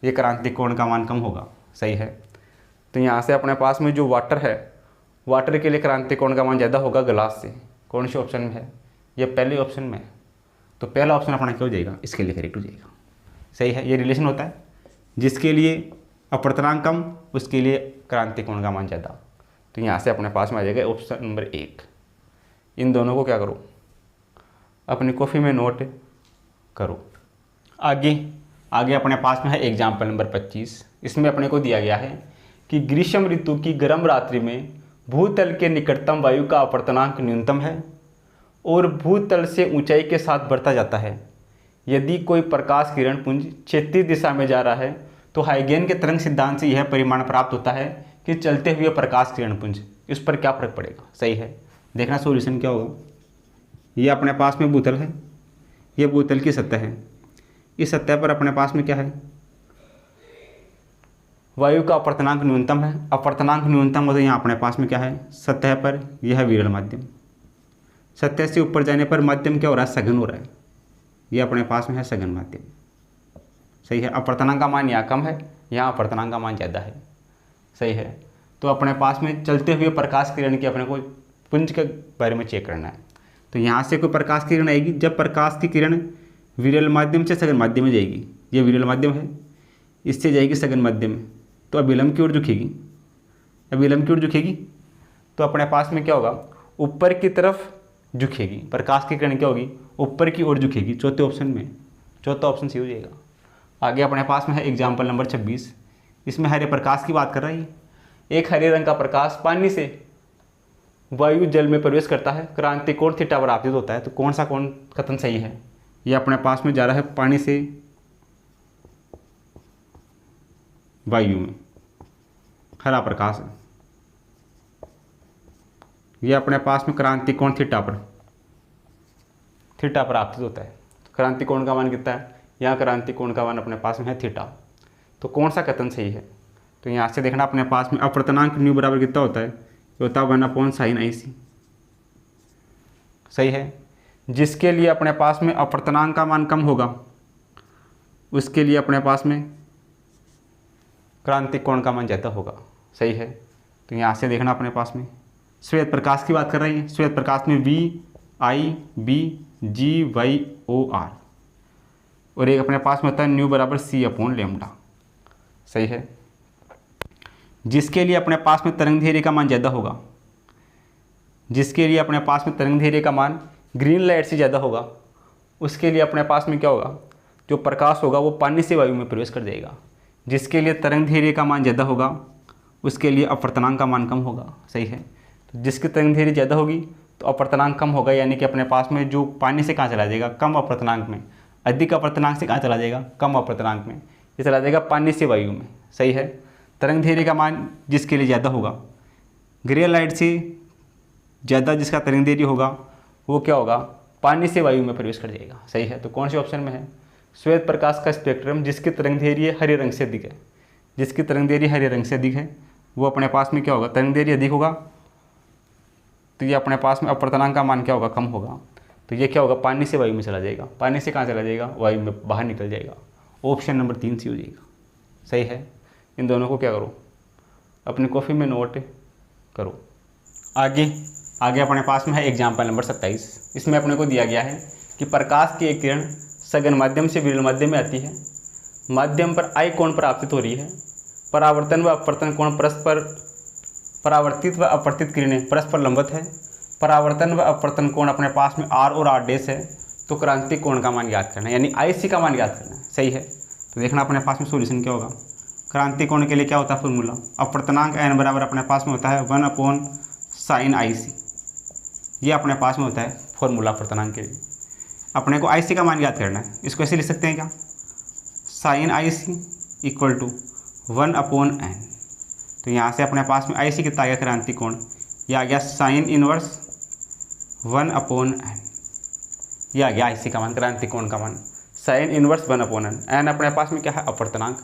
ये क्रांतिक कोण का मान कम होगा। सही है, तो यहाँ से अपने पास में जो वाटर है, वाटर के लिए क्रांतिक कोण का मान ज़्यादा होगा गिलास से। कौन से ऑप्शन में है, ये पहले ऑप्शन में है, तो पहला ऑप्शन अपना क्या हो जाएगा, इसके लिए करेक्ट हो जाएगा। सही है, ये रिलेशन होता है, जिसके लिए अपवर्तनांक कम उसके लिए क्रांतिक कोण का मान ज़्यादा। तो यहाँ से अपने पास में आ जाएगा ऑप्शन नंबर 1। इन दोनों को क्या करो, अपनी कॉपी में नोट करो। आगे अपने पास में है एग्जाम्पल नंबर 25। इसमें अपने को दिया गया है कि ग्रीष्म ऋतु की गर्म रात्रि में भूतल के निकटतम वायु का अपवर्तनांक न्यूनतम है और भूतल से ऊंचाई के साथ बढ़ता जाता है। यदि कोई प्रकाश किरण पुंज क्षैतिज दिशा में जा रहा है तो हाइगेन के तरंग सिद्धांत से यह परिमाण प्राप्त होता है कि चलते हुए प्रकाश किरण पुंज, इस पर क्या फर्क पड़ेगा। सही है, देखना सॉल्यूशन क्या होगा। ये अपने पास में भूतल है, ये भूतल की सतह है, इस सतह पर अपने पास में क्या है, वायु का अपवर्तनांक न्यूनतम है। अपवर्तनांक न्यूनतम हो तो यहाँ अपने पास में क्या है, सतह पर यह है विरल माध्यम। सतह से ऊपर जाने पर माध्यम क्या हो रहा है, सघन हो रहा है। ये अपने पास में है सघन माध्यम। सही है, अपवर्तनांक का मान यहाँ कम है, यहाँ अपवर्तनांक का मान ज़्यादा है। सही है, तो अपने पास में चलते हुए प्रकाश किरण की अपने को पुंज के बारे में चेक करना है। तो यहाँ से कोई प्रकाश किरण आएगी, जब प्रकाश की किरण विरल माध्यम से सघन माध्यम में जाएगी, ये विरल माध्यम है, इससे जाएगी सघन माध्यम में, तो अभिलंब की ओर झुकेगी। अभिलंब की ओर झुकेगी तो अपने पास में क्या होगा, ऊपर की तरफ झुकेगी। प्रकाश की किरण क्या होगी, ऊपर की ओर झुकेगी। चौथे ऑप्शन में, चौथा ऑप्शन सही हो जाएगा। आगे अपने पास में है एग्जाम्पल नंबर 26। इसमें हरे प्रकाश की बात कर रहा है। एक हरे रंग का प्रकाश पानी से वायु जल में प्रवेश करता है, क्रांतिक कोण थीटा पर आपतित होता है। तो कौन सा कोण कथन सही है, ये अपने पास में जा रहा है पानी से वायु में, हरा प्रकाश है, यह अपने पास में क्रांतिक कोण थीटा पर आपतित होता है। तो क्रांतिक कोण का मान कितना है, यहाँ क्रांतिक कोण का मान अपने पास में है थीटा। तो कौन सा कथन सही है, तो यहाँ से देखना अपने पास में अपवर्तनांक न्यू बराबर कितना होता है, ये होता है 1/sin IC। सही है, जिसके लिए अपने पास में अपवर्तनांक का मान कम होगा उसके लिए अपने पास में क्रांतिक कोण का मान ज़्यादा होगा। सही है, तो यहाँ से देखना अपने पास में श्वेत प्रकाश की बात कर रही है। श्वेत प्रकाश में VIBGYOR और एक अपने पास में होता है न्यू बराबर C/λ। सही है, जिसके लिए अपने पास में तरंग दैर्घ्य का मान ज़्यादा होगा, जिसके लिए अपने पास में तरंग दैर्घ्य का मान ग्रीन लाइट से ज़्यादा होगा, उसके लिए अपने पास में क्या होगा, जो प्रकाश होगा वो पानी से वायु में प्रवेश कर जाएगा। जिसके लिए तरंग दैर्घ्य का मान ज़्यादा होगा, उसके लिए अपवर्तनांक का मान कम होगा। सही है। तो जिसकी तरंग दैर्घ्य ज़्यादा होगी तो अपवर्तनांक कम होगा, यानी कि अपने पास में जो पानी से कहाँ चला जाएगा, कम अपवर्तनांक में। अधिक अपवर्तनांक से कहाँ चला जाएगा, कम अपवर्तनांक में। ये चला जाएगा पानी से वायु में। सही है। तरंग दैर्घ्य का मान जिसके लिए ज़्यादा होगा, ग्रे लाइट से ज़्यादा जिसका तरंग दैर्घ्य होगा वो क्या होगा, पानी से वायु में प्रवेश कर जाएगा। सही है। तो कौन से ऑप्शन में है, श्वेत प्रकाश का स्पेक्ट्रम जिसकी तरंग दैर्घ्य हरे रंग से अधिक है, जिसकी तरंग दैर्घ्य हरे रंग से अधिक है वो अपने पास में क्या होगा, तरंग दैर्घ्य अधिक होगा तो ये अपने पास में अपवर्तनांक का मान क्या होगा, कम होगा। तो ये क्या होगा, पानी से वायु में चला जाएगा। पानी से कहाँ चला जाएगा, वायु में बाहर निकल जाएगा। ऑप्शन नंबर 3 सी हो जाएगा। सही है। इन दोनों को क्या करो, अपनी कॉपी में नोट करो। आगे अपने पास में है एग्जाम्पल नंबर 27। इसमें अपने को दिया गया है कि प्रकाश की एक किरण सघन माध्यम से विरल माध्यम में आती है। माध्यम पर आई कोण पर आपतित हो रही है। परावर्तन व अपवर्तन कोण परस्पर, परावर्तित व अपवर्तित किरणें परस्पर लंबवत है। परावर्तन व अपवर्तन कोण अपने पास में आर और आर डैश है। तो क्रांतिक कोण का मान याद करना है, यानी IC का मान याद करना है। सही है। तो देखना अपने पास में सोल्यूशन क्या होगा। क्रांतिक कोण के लिए क्या होता है फॉर्मूला, अपवर्तनांक n बराबर अपने पास में होता है 1/sin IC। ये अपने पास में होता है फॉर्मूला अपवर्तनांक के लिए। अपने को IC का मान याद करना है। इसको ऐसे लिख सकते हैं क्या, sin IC equal to 1/n। तो यहाँ से अपने पास में IC कितना आ गया, क्रांतिक कोण, यह आ गया sin इनवर्स 1/n। यह आ गया IC का मान, क्रांतिक कोण का मान sin इनवर्स 1/n। n अपने पास में क्या है, अपवर्तनांक।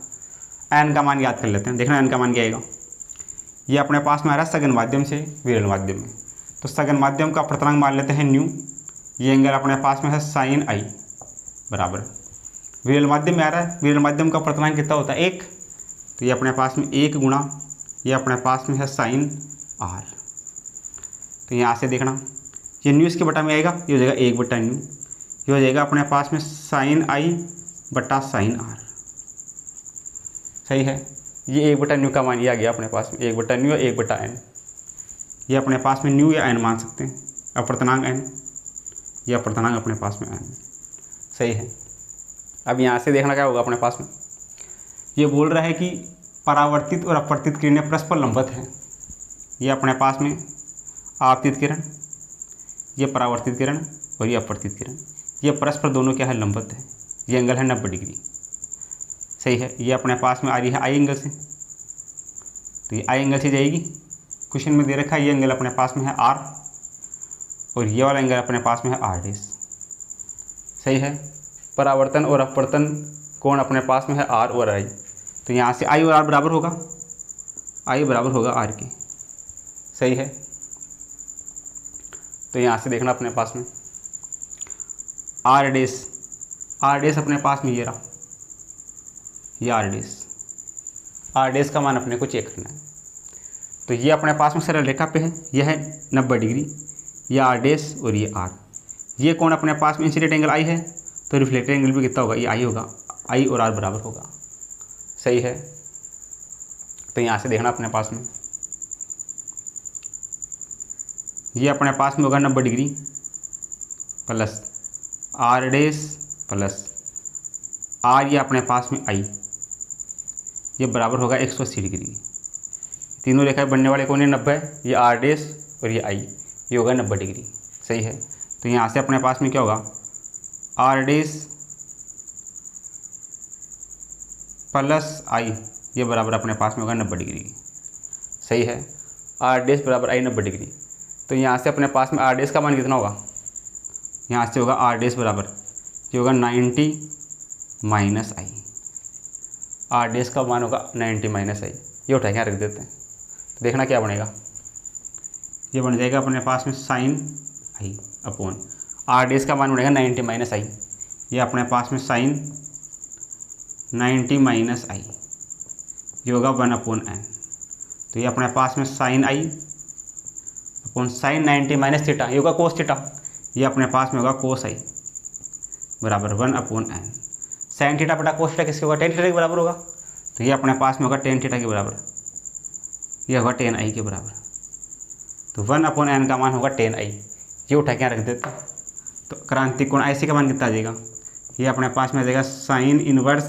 n का मान याद कर लेते हैं। देखना n का मान क्या आएगा, ये अपने पास में आ रहा है सघन माध्यम से विरल माध्यम में। तो सघन माध्यम का अपवर्तनांक मान लेते हैं न्यू। ये एंगल अपने पास में है sin I बराबर, विरल माध्यम में आ रहा है, विरल माध्यम का अपवर्तनांक कितना होता है, 1। तो ये अपने पास में 1 गुणा, ये अपने पास में है sin R। तो यहाँ से देखना ये न्यू इसके बटा में आएगा, ये हो जाएगा 1/न्यू। ये हो जाएगा अपने पास में sin I बटा sin R। सही है। ये 1/न्यू का मान ये आ गया अपने पास में, 1/न्यू या 1/n। ये अपने पास में न्यू या n मान सकते हैं, अपवर्तनांक n, ये अपवर्तनांक अपने पास में n। सही है। अब यहाँ से देखना क्या होगा अपने पास में, ये बोल रहा है कि परावर्तित और अपवर्तित किरणें परस्पर लंबवत हैं। ये अपने पास में आपतित किरण, ये परावर्तित किरण और ये अपवर्तित किरण, ये परस्पर दोनों क्या है, लंबवत है। ये एंगल है 90 डिग्री। सही है। ये अपने पास में आ रही है आई एंगल से, तो ये आई एंगल से जाएगी। क्वेश्चन में दे रखा है ये एंगल अपने पास में है R और ये वाला एंगल अपने पास में है R डैश। सही है। परावर्तन और अपवर्तन कोण अपने पास में है R और I। तो यहाँ से I और R बराबर होगा, I बराबर होगा R के। सही है। तो यहाँ से देखना अपने पास में R डैश अपने पास में ये रहा, ये R डैश का मान अपने को चेक करना है। तो ये अपने पास में सरल रेखा पे है, यह है 90 डिग्री, ये R डैश और ये R। ये कोण अपने पास में इंसिडेंट एंगल I है, तो रिफ्लेक्टेड एंगल भी कितना होगा, ये I होगा। I और R बराबर होगा। सही है। तो यहाँ से देखना अपने पास में ये अपने पास में होगा 90 degree plus R dash plus R, ये अपने पास में I, ये बराबर होगा 180 डिग्री। तीनों रेखाएं बनने वाले कोण 90 है, ये R डैश और ये I, ये होगा 90 डिग्री। सही है। तो यहाँ से अपने पास में क्या होगा, R डैश प्लस I, ये बराबर अपने पास में होगा 90 डिग्री। सही है। R डैश बराबर I 90 डिग्री। तो यहाँ से अपने पास में R डैश का मान कितना होगा, यहाँ से होगा R डैश बराबर, ये होगा 90 माइनस I। R डैश का मान होगा 90 माइनस I। ये उठा के रख देते हैं। तो देखना क्या बनेगा, ये बन जाएगा अपने पास में sin I upon R dash का मान बनेगा 90 माइनस I। ये अपने पास में sin 90 माइनस I, ये होगा 1/n। तो ये अपने पास में sin I upon sin 90 minus theta, ये होगा cos थीटा, ये अपने पास में होगा cos I बराबर 1/n। sin थीटा बटा cos थीटा किसके होगा, tan थीटा के बराबर होगा। तो ये अपने पास में होगा tan थीटा के बराबर, ये होगा tan I के बराबर। तो 1/n का मान होगा 10i। ये उठा के यहाँ रख देते हैं, तो क्रांतिक कोण IC का मान कितना आ जाएगा, ये अपने पास में आ जाएगा साइन इनवर्स,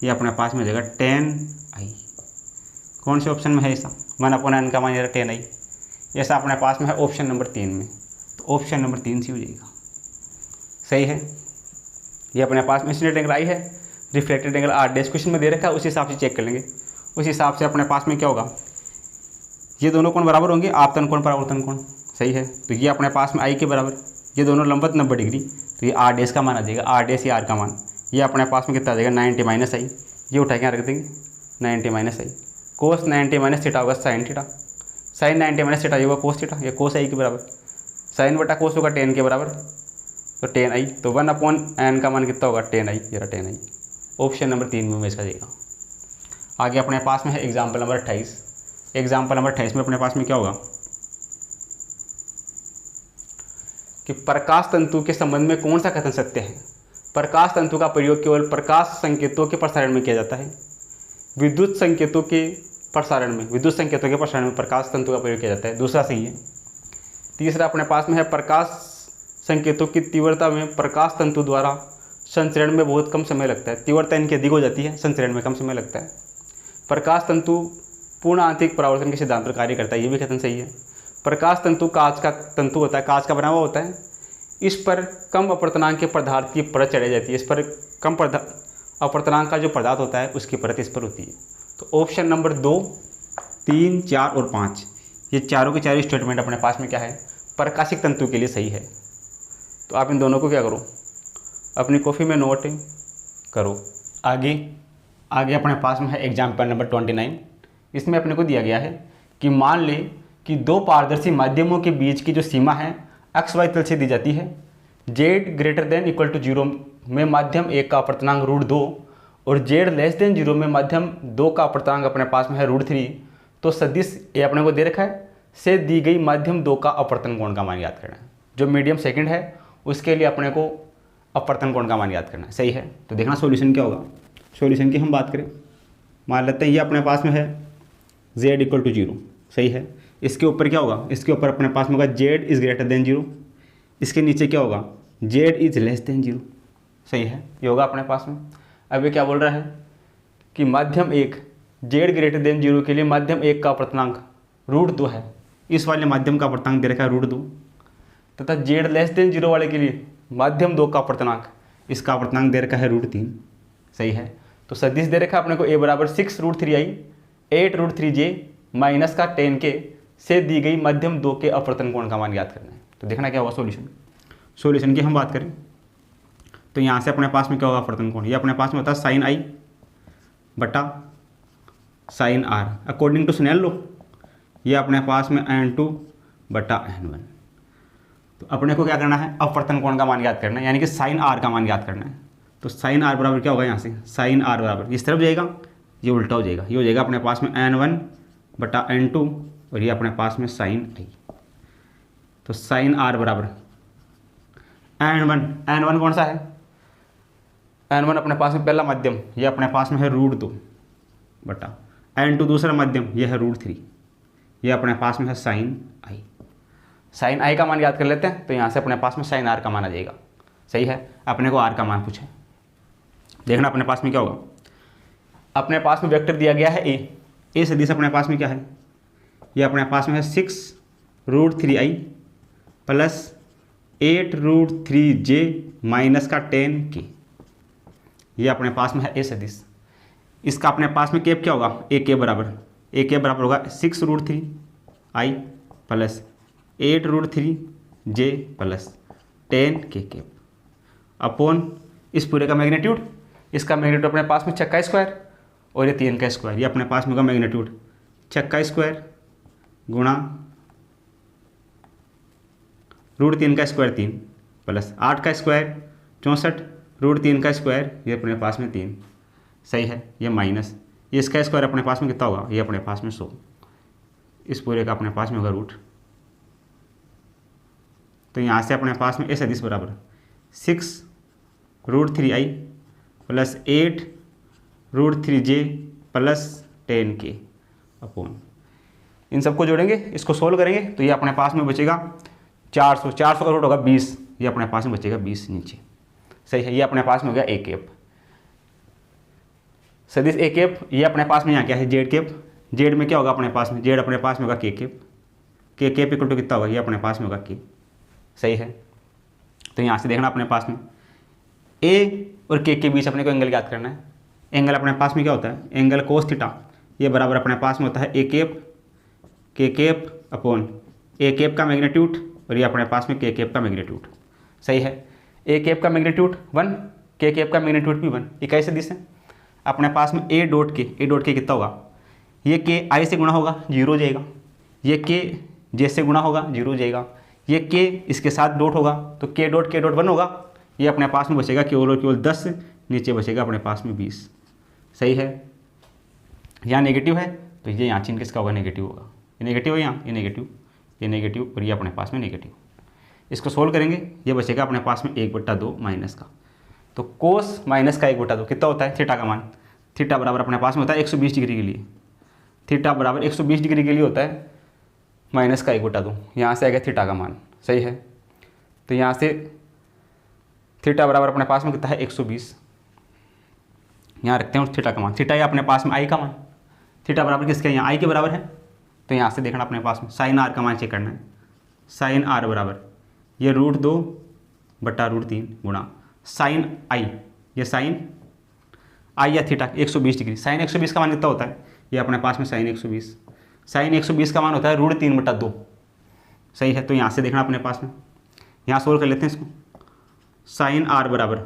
ये अपने पास में आ जाएगा 10i। कौन से ऑप्शन में है ऐसा, 1/n का मान 10i, ऐसा अपने पास में है ऑप्शन नंबर 3 में। तो ऑप्शन नंबर 3 से हो जाएगा, सही है। ये अपने पास में इंसिडेंट एंगल I है, reflected angle R dash question में दे रखा है, उस हिसाब से चेक कर लेंगे। उस हिसाब से अपने पास में क्या होगा, ये दोनों कोण बराबर होंगे, आपतन कोण परावर्तन कोण, सही है। तो ये अपने पास में I के बराबर, ये दोनों लंबवत 90 डिग्री, तो ये R डैश का मान आ जाएगा, R डैश या R का मान, ये अपने पास में कितना आ जाएगा 90 - I। ये उठा के यहाँ रख देंगे 90 - I। कोस 90 - थीटा होगा साइन थीटा, साइन 90 - थीटा ये होगा कोस थीटा, ये कोस I के बराबर, साइन बटा कोस होगा 10 के बराबर, तो 10i। तो 1/n का मान कितना होगा 10i, ये रहा 10i। ऑप्शन नंबर 3 में इसका देगा। आगे अपने पास में है एग्जाम्पल नंबर 28। एग्जाम्पल नंबर 28 में अपने पास में क्या होगा कि प्रकाश तंतु के संबंध में कौन सा कथन सत्य है। प्रकाश तंतु का प्रयोग केवल प्रकाश संकेतों के प्रसारण में किया जाता है। विद्युत संकेतों के प्रसारण में प्रकाश तंतु का प्रयोग किया जाता है, दूसरा सही है। तीसरा अपने पास में है प्रकाश संकेतों की तीव्रता में प्रकाश तंतु द्वारा संचरण में बहुत कम समय लगता है। तीव्रता इनकी अधिक हो जाती है, संचरण में कम समय लगता है। प्रकाश तंतु पूर्ण आंतरिक परावर्तन के सिद्धांत पर कार्य करता है, ये भी कथन सही है। प्रकाश तंतु कांच का तंतु होता है, कांच का बना हुआ होता है, इस पर कम अपवर्तनांक के पदार्थ की परत चढ़ाई जाती है। इस पर कम अपवर्तनांक का जो पदार्थ होता है उसकी परत इस पर होती है। तो ऑप्शन नंबर 2, 3, 4 और 5 ये चारों के चारों स्टेटमेंट अपने पास में क्या है, प्रकाशिक तंतु के लिए सही है। तो आप इन दोनों को क्या करो, अपनी कॉपी में नोट करो। आगे अपने पास में है एग्जाम्पल नंबर 29। इसमें अपने को दिया गया है कि मान ले कि दो पारदर्शी माध्यमों के बीच की जो सीमा है XY तल से दी जाती है। Z > 0 में माध्यम 1 का अपवर्तनांक √2 और Z < 0 में माध्यम 2 का अपवर्तनांक अपने पास में है √3। तो सदिश ये अपने को दे रखा है, से दी गई माध्यम 2 का अपवर्तन कोण का मान याद करना है। जो मीडियम सेकंड है उसके लिए अपने को अपवर्तन कोण का मान याद करना है, सही है। तो देखना सॉल्यूशन क्या होगा। सॉल्यूशन की हम बात करें, मान लेते हैं ये अपने पास में है Z = 0, सही है। इसके ऊपर क्या होगा, इसके ऊपर अपने पास में होगा Z > 0। इसके नीचे क्या होगा, Z < 0, सही है। ये होगा अपने पास में। अब ये क्या बोल रहा है कि माध्यम 1 Z > 0 के लिए माध्यम 1 का अपवर्तनांक √2 है। इस वाले माध्यम का अपवर्तनांक दे रखा है √2, तथा Z < 0 वाले के लिए माध्यम 2 का अपवर्तनांक, इसका अपवर्तनांक दे रखा है √3, सही है। तो सदिश दे रखा है अपने को A बराबर 6 √3i 8 √3j माइनस का 10k से दी गई माध्यम 2 के अपवर्तन कोण का मान याद करना है। तो देखना क्या होगा सॉल्यूशन की हम बात करें तो यहाँ से अपने पास में क्या होगा अपवर्तन कोण, ये अपने पास में होता है साइन I बटा sine R according to Snell law. ये अपने पास में n2 बटा n1। तो अपने को क्या करना है, अपवर्तन कोण का मान याद करना है, यानी कि साइन R का मान याद करना है। तो साइन R बराबर क्या होगा, यहाँ से साइन R बराबर इस तरफ जाएगा, ये उल्टा हो जाएगा, ये हो जाएगा अपने पास में n1 बटा n2 और ये अपने पास में साइन I। तो साइन R बराबर n1 कौन सा है, n1 अपने पास में पहला माध्यम, ये अपने पास में है √2 बटा n2 दूसरा माध्यम, ये है √3, ये अपने पास में है साइन I। साइन I का मान याद कर लेते हैं, तो यहाँ से अपने पास में साइन R का मान आ जाएगा, सही है। अपने को R का मान पूछे, देखना अपने पास में क्या होगा। अपने पास में वेक्टर दिया गया है A सदिश अपने पास में क्या है, ये अपने पास में है 6 √3i प्लस 8 √3j माइनस का 10k, ये अपने पास में है A सदिश। इसका अपने पास में केप क्या होगा, AK बराबर होगा 6 √3i plus 8 √3j plus 10k cap upon इस पूरे का मैग्नीट्यूड। इसका मैग्नीट्यूड अपने पास में 6 का स्क्वायर और ये 3 का स्क्वायर, ये अपने पास में होगा मैग्नीट्यूड 6 का स्क्वायर गुणा √3 का स्क्वायर 3 प्लस 8 का स्क्वायर 64 √3 का स्क्वायर, ये अपने पास में 3, सही है। ये माइनस ये इसका स्क्वायर अपने पास में कितना होगा, ये अपने पास में 100, इस पूरे का अपने पास में होगा रूट। तो यहाँ से अपने पास में A सदिश बराबर 6 √3i plus 8 √3j plus 10k upon इन सबको जोड़ेंगे, इसको सोल्व करेंगे तो ये अपने पास में बचेगा 400, 400 का रूट होगा 20, ये अपने पास में बचेगा 20 नीचे। सही है, ये अपने पास में हो गया ए कैप। सदिश ए कैप, ये अपने पास में यहाँ क्या है जेड कैप, जेड में क्या होगा अपने पास में, जेड अपने पास में होगा के कैप, के कैप इक्वल टू कितना होगा, ये अपने पास में होगा के। सही है, तो यहाँ से देखना अपने पास में ए और के बीच अपने को एंगल याद करना है। एंगल अपने पास में क्या होता है, एंगल कोस थीटा, ये बराबर अपने पास में होता है ए कैप के कैप अपॉन ए कैप का मैग्नीट्यूड और ये अपने पास में के कैप का मैग्नीट्यूड। सही है, ए कैप का मैग्नीट्यूड 1, के कैप का मैग्नीट्यूड भी 1। ये कैसे दिसे, अपने पास में ए डॉट के कितना होगा, ये के आई से गुणा होगा 0 हो जाएगा, ये के जे से गुणा होगा 0 हो जाएगा, ये के इसके साथ डॉट होगा तो के डॉट 1 होगा, ये अपने पास में बचेगा केवल और केवल 10, नीचे बचेगा अपने पास में 20। सही है, यहाँ नेगेटिव है तो ये यहाँ चिन्ह किसका होगा, नेगेटिव होगा। ये नेगेटिव है यहाँ, ये नेगेटिव, ये नेगेटिव और ये अपने पास में नेगेटिव। इसको सोल्व करेंगे, ये बचेगा अपने पास में 1/2 माइनस का, तो कोस माइनस का 1/2 कितना होता है, थीटा का मान, थीटा बराबर अपने पास में होता है 120 डिग्री के लिए, थीटा बराबर 120 डिग्री के लिए होता है माइनस का 1/2, यहाँ से आएगा थीटा का मान। सही है, तो यहाँ से थीटा बराबर अपने पास में कितना है 120, यहाँ रखते हैं उस थीटा का मान, थीटा ये अपने पास में आई का मान, थीटा बराबर किसके यहाँ आई के बराबर है, तो यहाँ से देखना अपने पास में साइन आर का मान चेक करना है, साइन आर बराबर ये √2/√3 गुणा साइन आई, ये साइन आई या थीटा 120 डिग्री, साइन 120 का मान कितना होता है, ये अपने पास में साइन 120, साइन 120 का मान होता है √3/2। सही है, तो यहाँ से देखना अपने पास में, यहाँ सोल्व कर लेते हैं इसको, साइन आर बराबर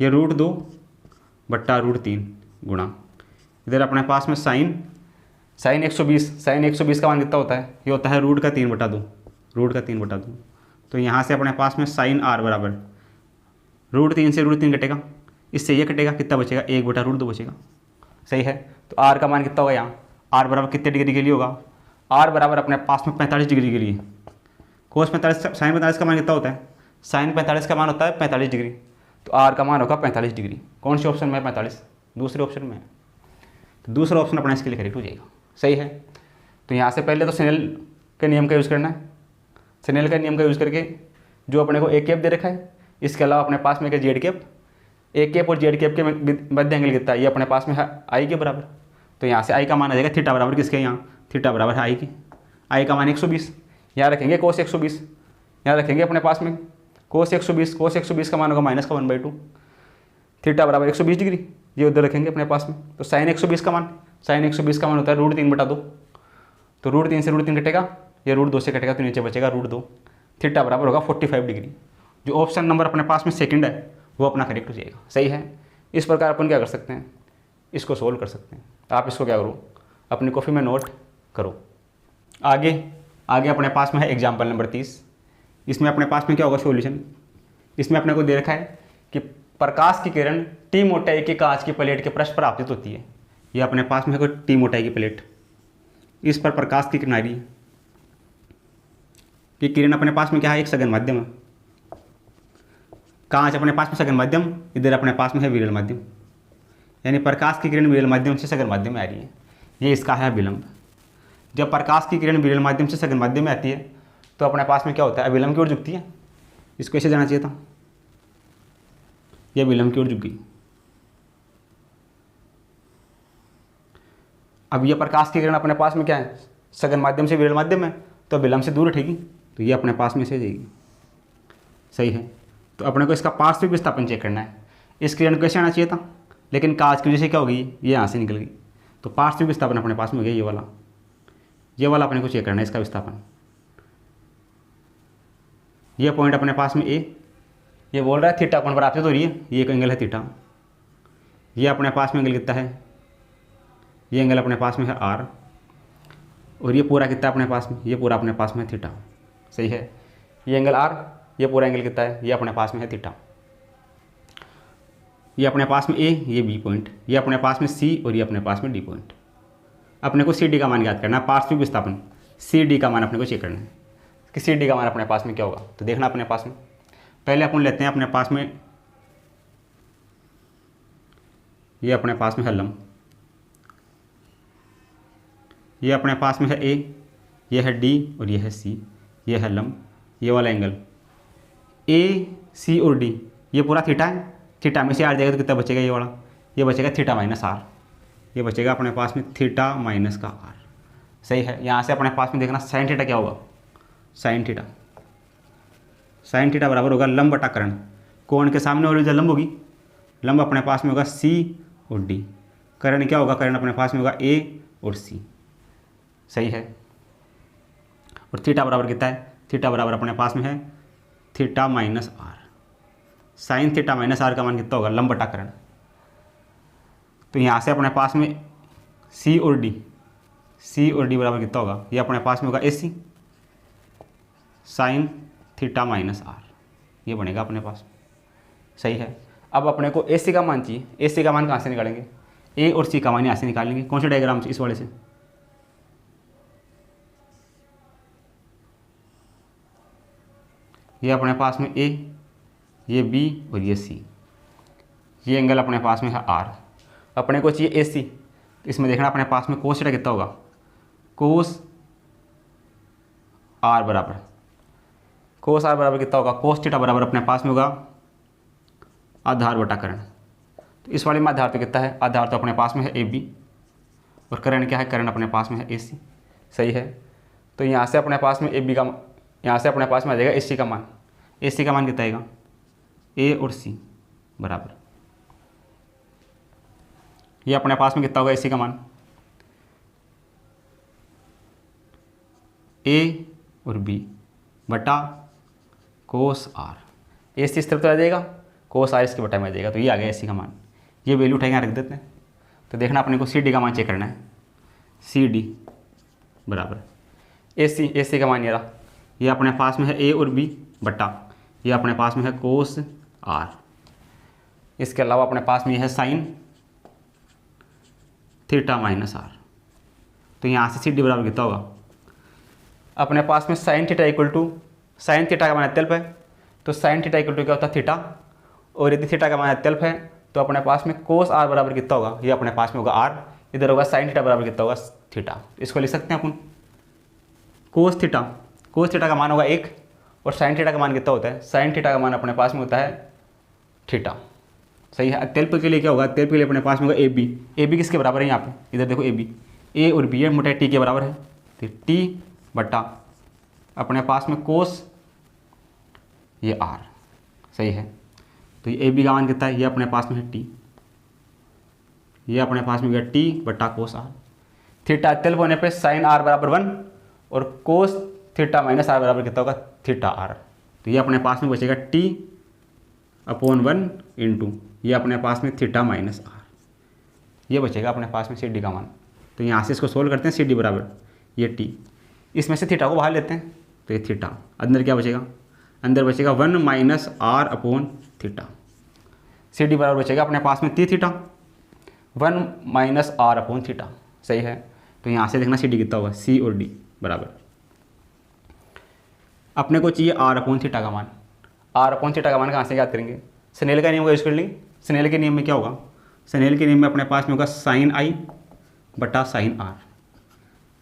ये √2/√3 गुणा इधर अपने पास में साइन 120 का मान कितना होता है, ये होता है √3/2, तो यहाँ से अपने पास में साइन आर बराबर √3 से √3 कटेगा, इससे ये कटेगा, कितना बचेगा 1/√2 बचेगा। सही है, तो आर का मान कितना होगा, यहाँ आर बराबर कितने डिग्री के लिए होगा, आर बराबर अपने पास में 45 डिग्री के लिए, कोस 45 साइन 45 का मान कितना होता है, साइन 45 का मान होता है 45 डिग्री, तो आर का मान होगा 45 डिग्री। कौन से ऑप्शन में है 45, दूसरे ऑप्शन में है, तो दूसरा ऑप्शन अपना इसके लिए करेक्ट हो जाएगा। सही है, तो यहाँ से पहले तो स्नेल के नियम का यूज़ करना है, स्नेल का नियम का यूज़ करके जो अपने को ए कैप दे रखा है, इसके अलावा अपने पास में क्या जेड कैप, ए कैप और जेड कैप के मध्य एंगल कितना है, ये अपने पास में है आई के बराबर, तो यहाँ से आई का मान आ जाएगा थीटा बराबर किसके, यहाँ थीटा बराबर है आई की, आई का मान 120, यहाँ रखेंगे कोस 120, यहाँ रखेंगे अपने पास में कोस 120 का मान होगा माइनस का 1/2, थीटा बराबर 120 डिग्री, ये उधर रखेंगे अपने पास में, तो साइन 120 का मान होता है √3/2, तो √3 से √3 कटेगा, ये √2 से कटेगा तो नीचे बचेगा √2, थीटा बराबर होगा 45 डिग्री। जो ऑप्शन नंबर अपने पास में सेकंड है वो अपना करेक्ट हो जाएगा। सही है, इस प्रकार अपन क्या कर सकते हैं, इसको सोल्व कर सकते हैं। आप इसको क्या करो, अपनी कॉपी में नोट करो। आगे अपने पास में है एग्जाम्पल नंबर 30, इसमें अपने पास में क्या होगा सॉल्यूशन, इसमें अपने को दे रखा है कि प्रकाश की किरण टी मोटाई की कांच की प्लेट के पृष्ठ पर आपतित होती है। ये अपने पास में है कोई टी मोटाई की प्लेट, इस पर प्रकाश की किरण आ रही है, कि किरण अपने पास में क्या है, एक सघन माध्यम है, कांच अपने पास में सघन माध्यम, इधर अपने पास में है विरल माध्यम, यानी प्रकाश की किरण विरल माध्यम से सघन माध्यम में आ रही है, ये इसका है विलंब। जब प्रकाश की किरण विरल माध्यम से सघन माध्यम में आती है तो अपने पास में क्या होता है, विलंब की ओर झुकती है, इसको ऐसे जाना चाहिए था, यह विलंब की ओर झुक गई। अब यह प्रकाश की किरण अपने पास में क्या है, सघन माध्यम से विरल माध्यम है, तो विलंब से दूर उठेगी, तो ये अपने पास में से जाएगी। सही है, तो अपने को इसका पार्श्विक विस्थापन चेक करना है, इस किरण को कैसे आना चाहिए था, लेकिन कांच की वजह से क्या होगी, ये यहाँ से निकल गई, तो पार्श्विक विस्थापन अपने पास में हो गया ये वाला अपने को चेक करना है, इसका विस्थापन। ये पॉइंट अपने पास में ए, ये बोल रहा है थीटा कोण पर आपतित हो रही है, ये एक एंगल है थीटा, ये अपने पास में एंगल कितना है, ये एंगल अपने पास में है आर, और ये पूरा कितना अपने पास में, ये पूरा अपने पास में है थीटा। सही है, ये एंगल आर, ये पूरा एंगल कितना है, ये अपने पास में है थीटा, ये अपने पास में ए, ये बी पॉइंट, ये अपने पास में सी, और ये अपने पास में डी पॉइंट। अपने को सी डी का मान याद करना है, पार्श्विक विस्थापन सी डी का मान अपने को चेक करना है कि सी डी का मान अपने पास में क्या होगा। तो देखना अपने पास में, पहले अपन लेते हैं अपने पास में, ये अपने पास में है लंब, ये अपने पास में है ए, ये है डी और ये है सी, ये है लंब, ये वाला एंगल ए सी और डी, ये पूरा थीटा है। थीटा में से आ जाएगा तो कितना बचेगा, ये वाला, ये बचेगा थीटा माइनस आर, ये बचेगा अपने पास में थीटा माइनस का आर। सही है। यहाँ से अपने पास में देखना साइन थीटा क्या होगा, साइन थीटा, साइन थीटा बराबर होगा लंब बटा कर्ण। कोण के सामने वाली जो लंब होगी, लंब अपने पास में होगा सी और डी, कर्ण क्या होगा, कर्ण अपने पास में होगा ए और सी। सही है। और थीटा बराबर कितना है, थीटा बराबर अपने पास में है theta minus r. Sine theta minus r का मान कितना होगा, लंब बटा कर्ण। तो यहाँ से अपने पास में सी और डी, सी और डी बराबर कितना होगा, ये अपने पास में होगा ए सी साइन थीटा माइनस आर, ये बनेगा अपने पास। सही है। अब अपने को ए सी का मान चाहिए। ए सी का मान कहाँ से निकालेंगे, ए और सी का मान यहाँ से निकालेंगे। कौन से डायग्राम से, इस वाले से। ये अपने पास में ए, ये बी और ये सी, ये एंगल अपने पास में है आर। अपने को चाहिए ए सी, तो इसमें देखना अपने पास में कोस थीटा कितना होगा, कोस आर बराबर, कोस आर बराबर कितना होगा, कोस थीटा बराबर अपने पास में होगा आधार बटा कर्ण। तो इस वाले में आधार तो कितना है, आधार तो अपने पास में है ए बी और कर्ण क्या है, कर्ण अपने पास में है ए सी। सही है। तो यहाँ से अपने पास में ए बी का, यहाँ से अपने पास में आ जाएगा ए सी का मान। ए सी का मान कितना आएगा, ए और सी बराबर, ये अपने पास में कितना होगा ए सी का मान, ए और बी बटा कोस आर। ए सी इस तरफ तो आ जाएगा, कोस आर इसके बटा में आ जाएगा, तो ये आ गया ए सी का मान। ये वैल्यू उठा के यहाँ रख देते हैं। तो देखना अपने को सी डी का मान चेक करना है। सी डी बराबर ए सी का मान ये रहा, ये अपने पास में है ए और बी बटा, ये अपने पास में है कोस आर। इसके अलावा अपने पास में यह है साइन थीटा माइनस आर। तो यहाँ से सी डी बराबर कितना होगा, अपने पास में sine theta equal to, sine theta का मान अत्यल्प है तो साइन थीटा इक्वल टू क्या होता है, थीटा। और यदि थीटा का मान अत्यल्प है तो अपने पास में कोस आर बराबर कितना होगा, ये अपने पास में होगा आर, इधर होगा साइन थीटा बराबर कितना होगा, थीटा। इसको लिख सकते हैं अपन कोस थीटा, कोस थीटा का मान होगा 1 और साइन थीटा का मान कितना होता है, साइन थीटा का मान अपने पास में होता है थीटा। सही है। अत्यल्प के लिए क्या होगा, अत्यल्प के लिए अपने पास में होगा ए बी। ए बी किसके बराबर है, यहाँ पे इधर देखो ए बी, ए और बी है मोटा टी के बराबर है, तो टी बटा अपने पास में कोस ये आर। सही है। तो ये ए बी का मान कितना है, ये अपने पास में है टी, ये अपने पास में गया टी बटा कोस आर। थीटा अत्यल्प होने पे साइन आर बराबर 1 और कोस थीटा माइनस आर बराबर कितना होगा, थीटा आर। तो ये अपने पास में बचेगा टी अपॉन 1 इंटू ये अपने पास में थीटा माइनस आर, ये बचेगा अपने पास में सी डी का मान। तो यहाँ से इसको सोल्व करते हैं, सी डी बराबर ये टी, इसमें से थीटा को बाहर लेते हैं तो ये थीटा, अंदर क्या बचेगा, अंदर बचेगा 1 minus R upon theta. C D बराबर बचेगा अपने पास में T theta 1 minus R upon theta. सही है। तो यहाँ से देखना सी डी कितना होगा, सी और डी बराबर, अपने को चाहिए आर अपॉन थीटा का मान। आर अपॉन थीटा का मान कहाँ से याद करेंगे, स्नेल का नियम का यूज कर लेंगे। स्नेल के नियम में क्या होगा, स्नेल के नियम में अपने पास में होगा साइन आई बटा साइन आर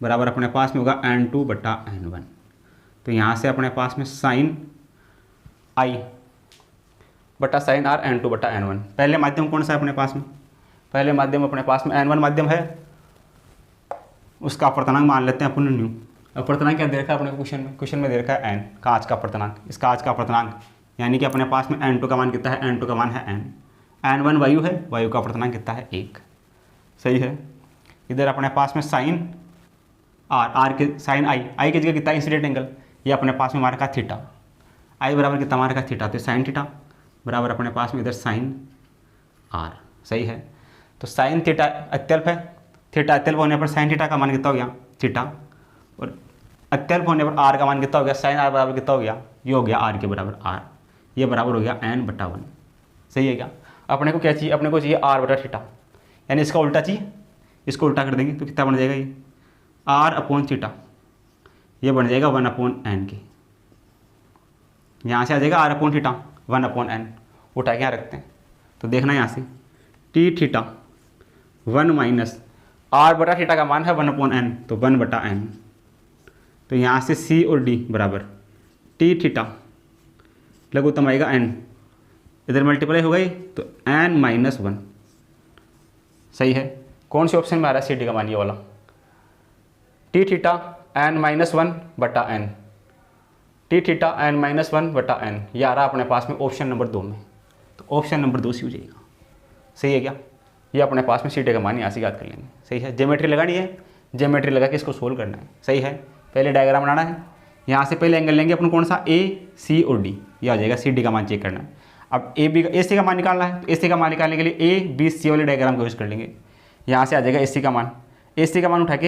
बराबर अपने पास में होगा n2 बटा n1। तो यहाँ से अपने पास में साइन आई बटा साइन आर n2 बटा n1। पहले माध्यम कौन सा है अपने पास में, पहले माध्यम अपने पास में n1 माध्यम है, उसका अपर्तनांक मान लेते हैं अपन न्यू। अपर्तनांक क्या दे रखा है अपने क्वेश्चन में दे रखा है n, कांच का अपर्तनांक, इस कांच का अपर्तनांक, यानी कि अपने पास में n2 का मान कितना है, n2 का मान है n, n1 वायु है, वायु का अपर्तनांक कितना है 1। सही है। इधर अपने पास में साइन आर के साइन आई की जगह कितना इंसिडेंट एंगल, ये अपने पास में मार का थीटा, आई बराबर कितना मार का थीटा, तो साइन थीटा बराबर अपने पास में इधर साइन आर। सही है। तो साइन थीटा अत्यल्प है, थीटा अत्यल्प होने पर साइन थीटा का मान कितना हो गया, थीटा, और अत्यल्प होने पर आर का मान कितना हो गया, साइन आर बराबर कितना हो गया, ये हो गया आर के बराबर आर, ये बराबर हो गया n बटा 1। सही है क्या। अपने को क्या चाहिए, अपने को चाहिए आर बटा थीटा, यानी इसका उल्टा चाहिए, इसको उल्टा कर देंगे तो कितना बन जाएगा, ये आर अपॉन थीटा, ये बन जाएगा 1 अपॉन n के, यहाँ से आ जाएगा R upon theta 1 upon n, उठा के यहाँ रखते हैं। तो देखना यहाँ से टी थीटा 1 माइनस आर बटा थीटा का मान है 1/n, तो 1/n। तो यहाँ से सी और डी बराबर टी थीटा लघुत्तम आएगा n, इधर मल्टीप्लाई हो गई तो n-1। सही है। कौन से ऑप्शन में आ रहा है सी डी का मान, ये वाला T theta n-1/n, T theta n-1/n, ये आ रहा है अपने पास में ऑप्शन नंबर 2 में। तो ऑप्शन नंबर 2 सी हो जाएगा। सही है क्या? ये अपने पास में सी डी का मान यहाँ से याद कर लेंगे। सही है। ज्योमेट्री लगानी है, ज्योमेट्री लगा के इसको सोल्व करना है। सही है। पहले डायग्राम बनाना है, यहाँ से पहले एंगल लेंगे अपन कौन सा, ए सी और डी, ये आ जाएगा। सी डी का मान चेक करना है। अब ए सी का मान निकालना है, तो ए सी का मान निकालने के लिए ए बी सी वाले डायग्राम का यूज़ कर लेंगे। यहाँ से आ जाएगा ए सी का मान, ए सी का मान उठा के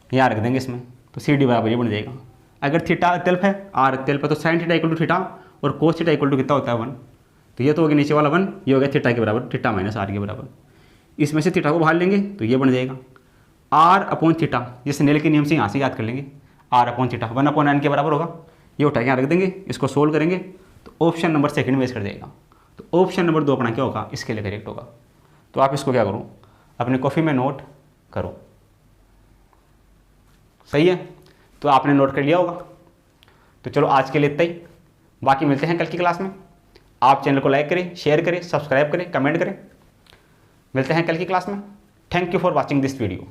यहाँ रख देंगे इसमें, तो सी डी बराबर ये बन जाएगा। अगर थीटा तल्प है, आर तल्प है, तो sine theta equal to theta और कोस थीटा इक्वल टू कितना होता है 1। तो ये तो हो गया नीचे वाला 1, ये हो गया थीटा के बराबर, थीटा माइनस आर के बराबर। इसमें से थीटा को बाहर लेंगे तो ये बन जाएगा आर अपॉन थीटा, जैसे नेल के नियम से यहाँ से याद कर लेंगे, आर अपॉन थीटा 1/n के बराबर होगा। ये उठा के यहाँ रख देंगे, इसको सोल्व करेंगे तो ऑप्शन नंबर सेकंड में कर जाएगा। तो ऑप्शन नंबर 2 अपना क्या होगा, इसके लिए करेक्ट होगा। तो आप इसको क्या करो, अपनी कॉपी में नोट करो। सही है। तो आपने नोट कर लिया होगा। तो चलो आज के लिए इतना ही, बाकी मिलते हैं कल की क्लास में। आप चैनल को लाइक करें, शेयर करें, सब्सक्राइब करें, कमेंट करें। मिलते हैं कल की क्लास में। Thank you for watching this video.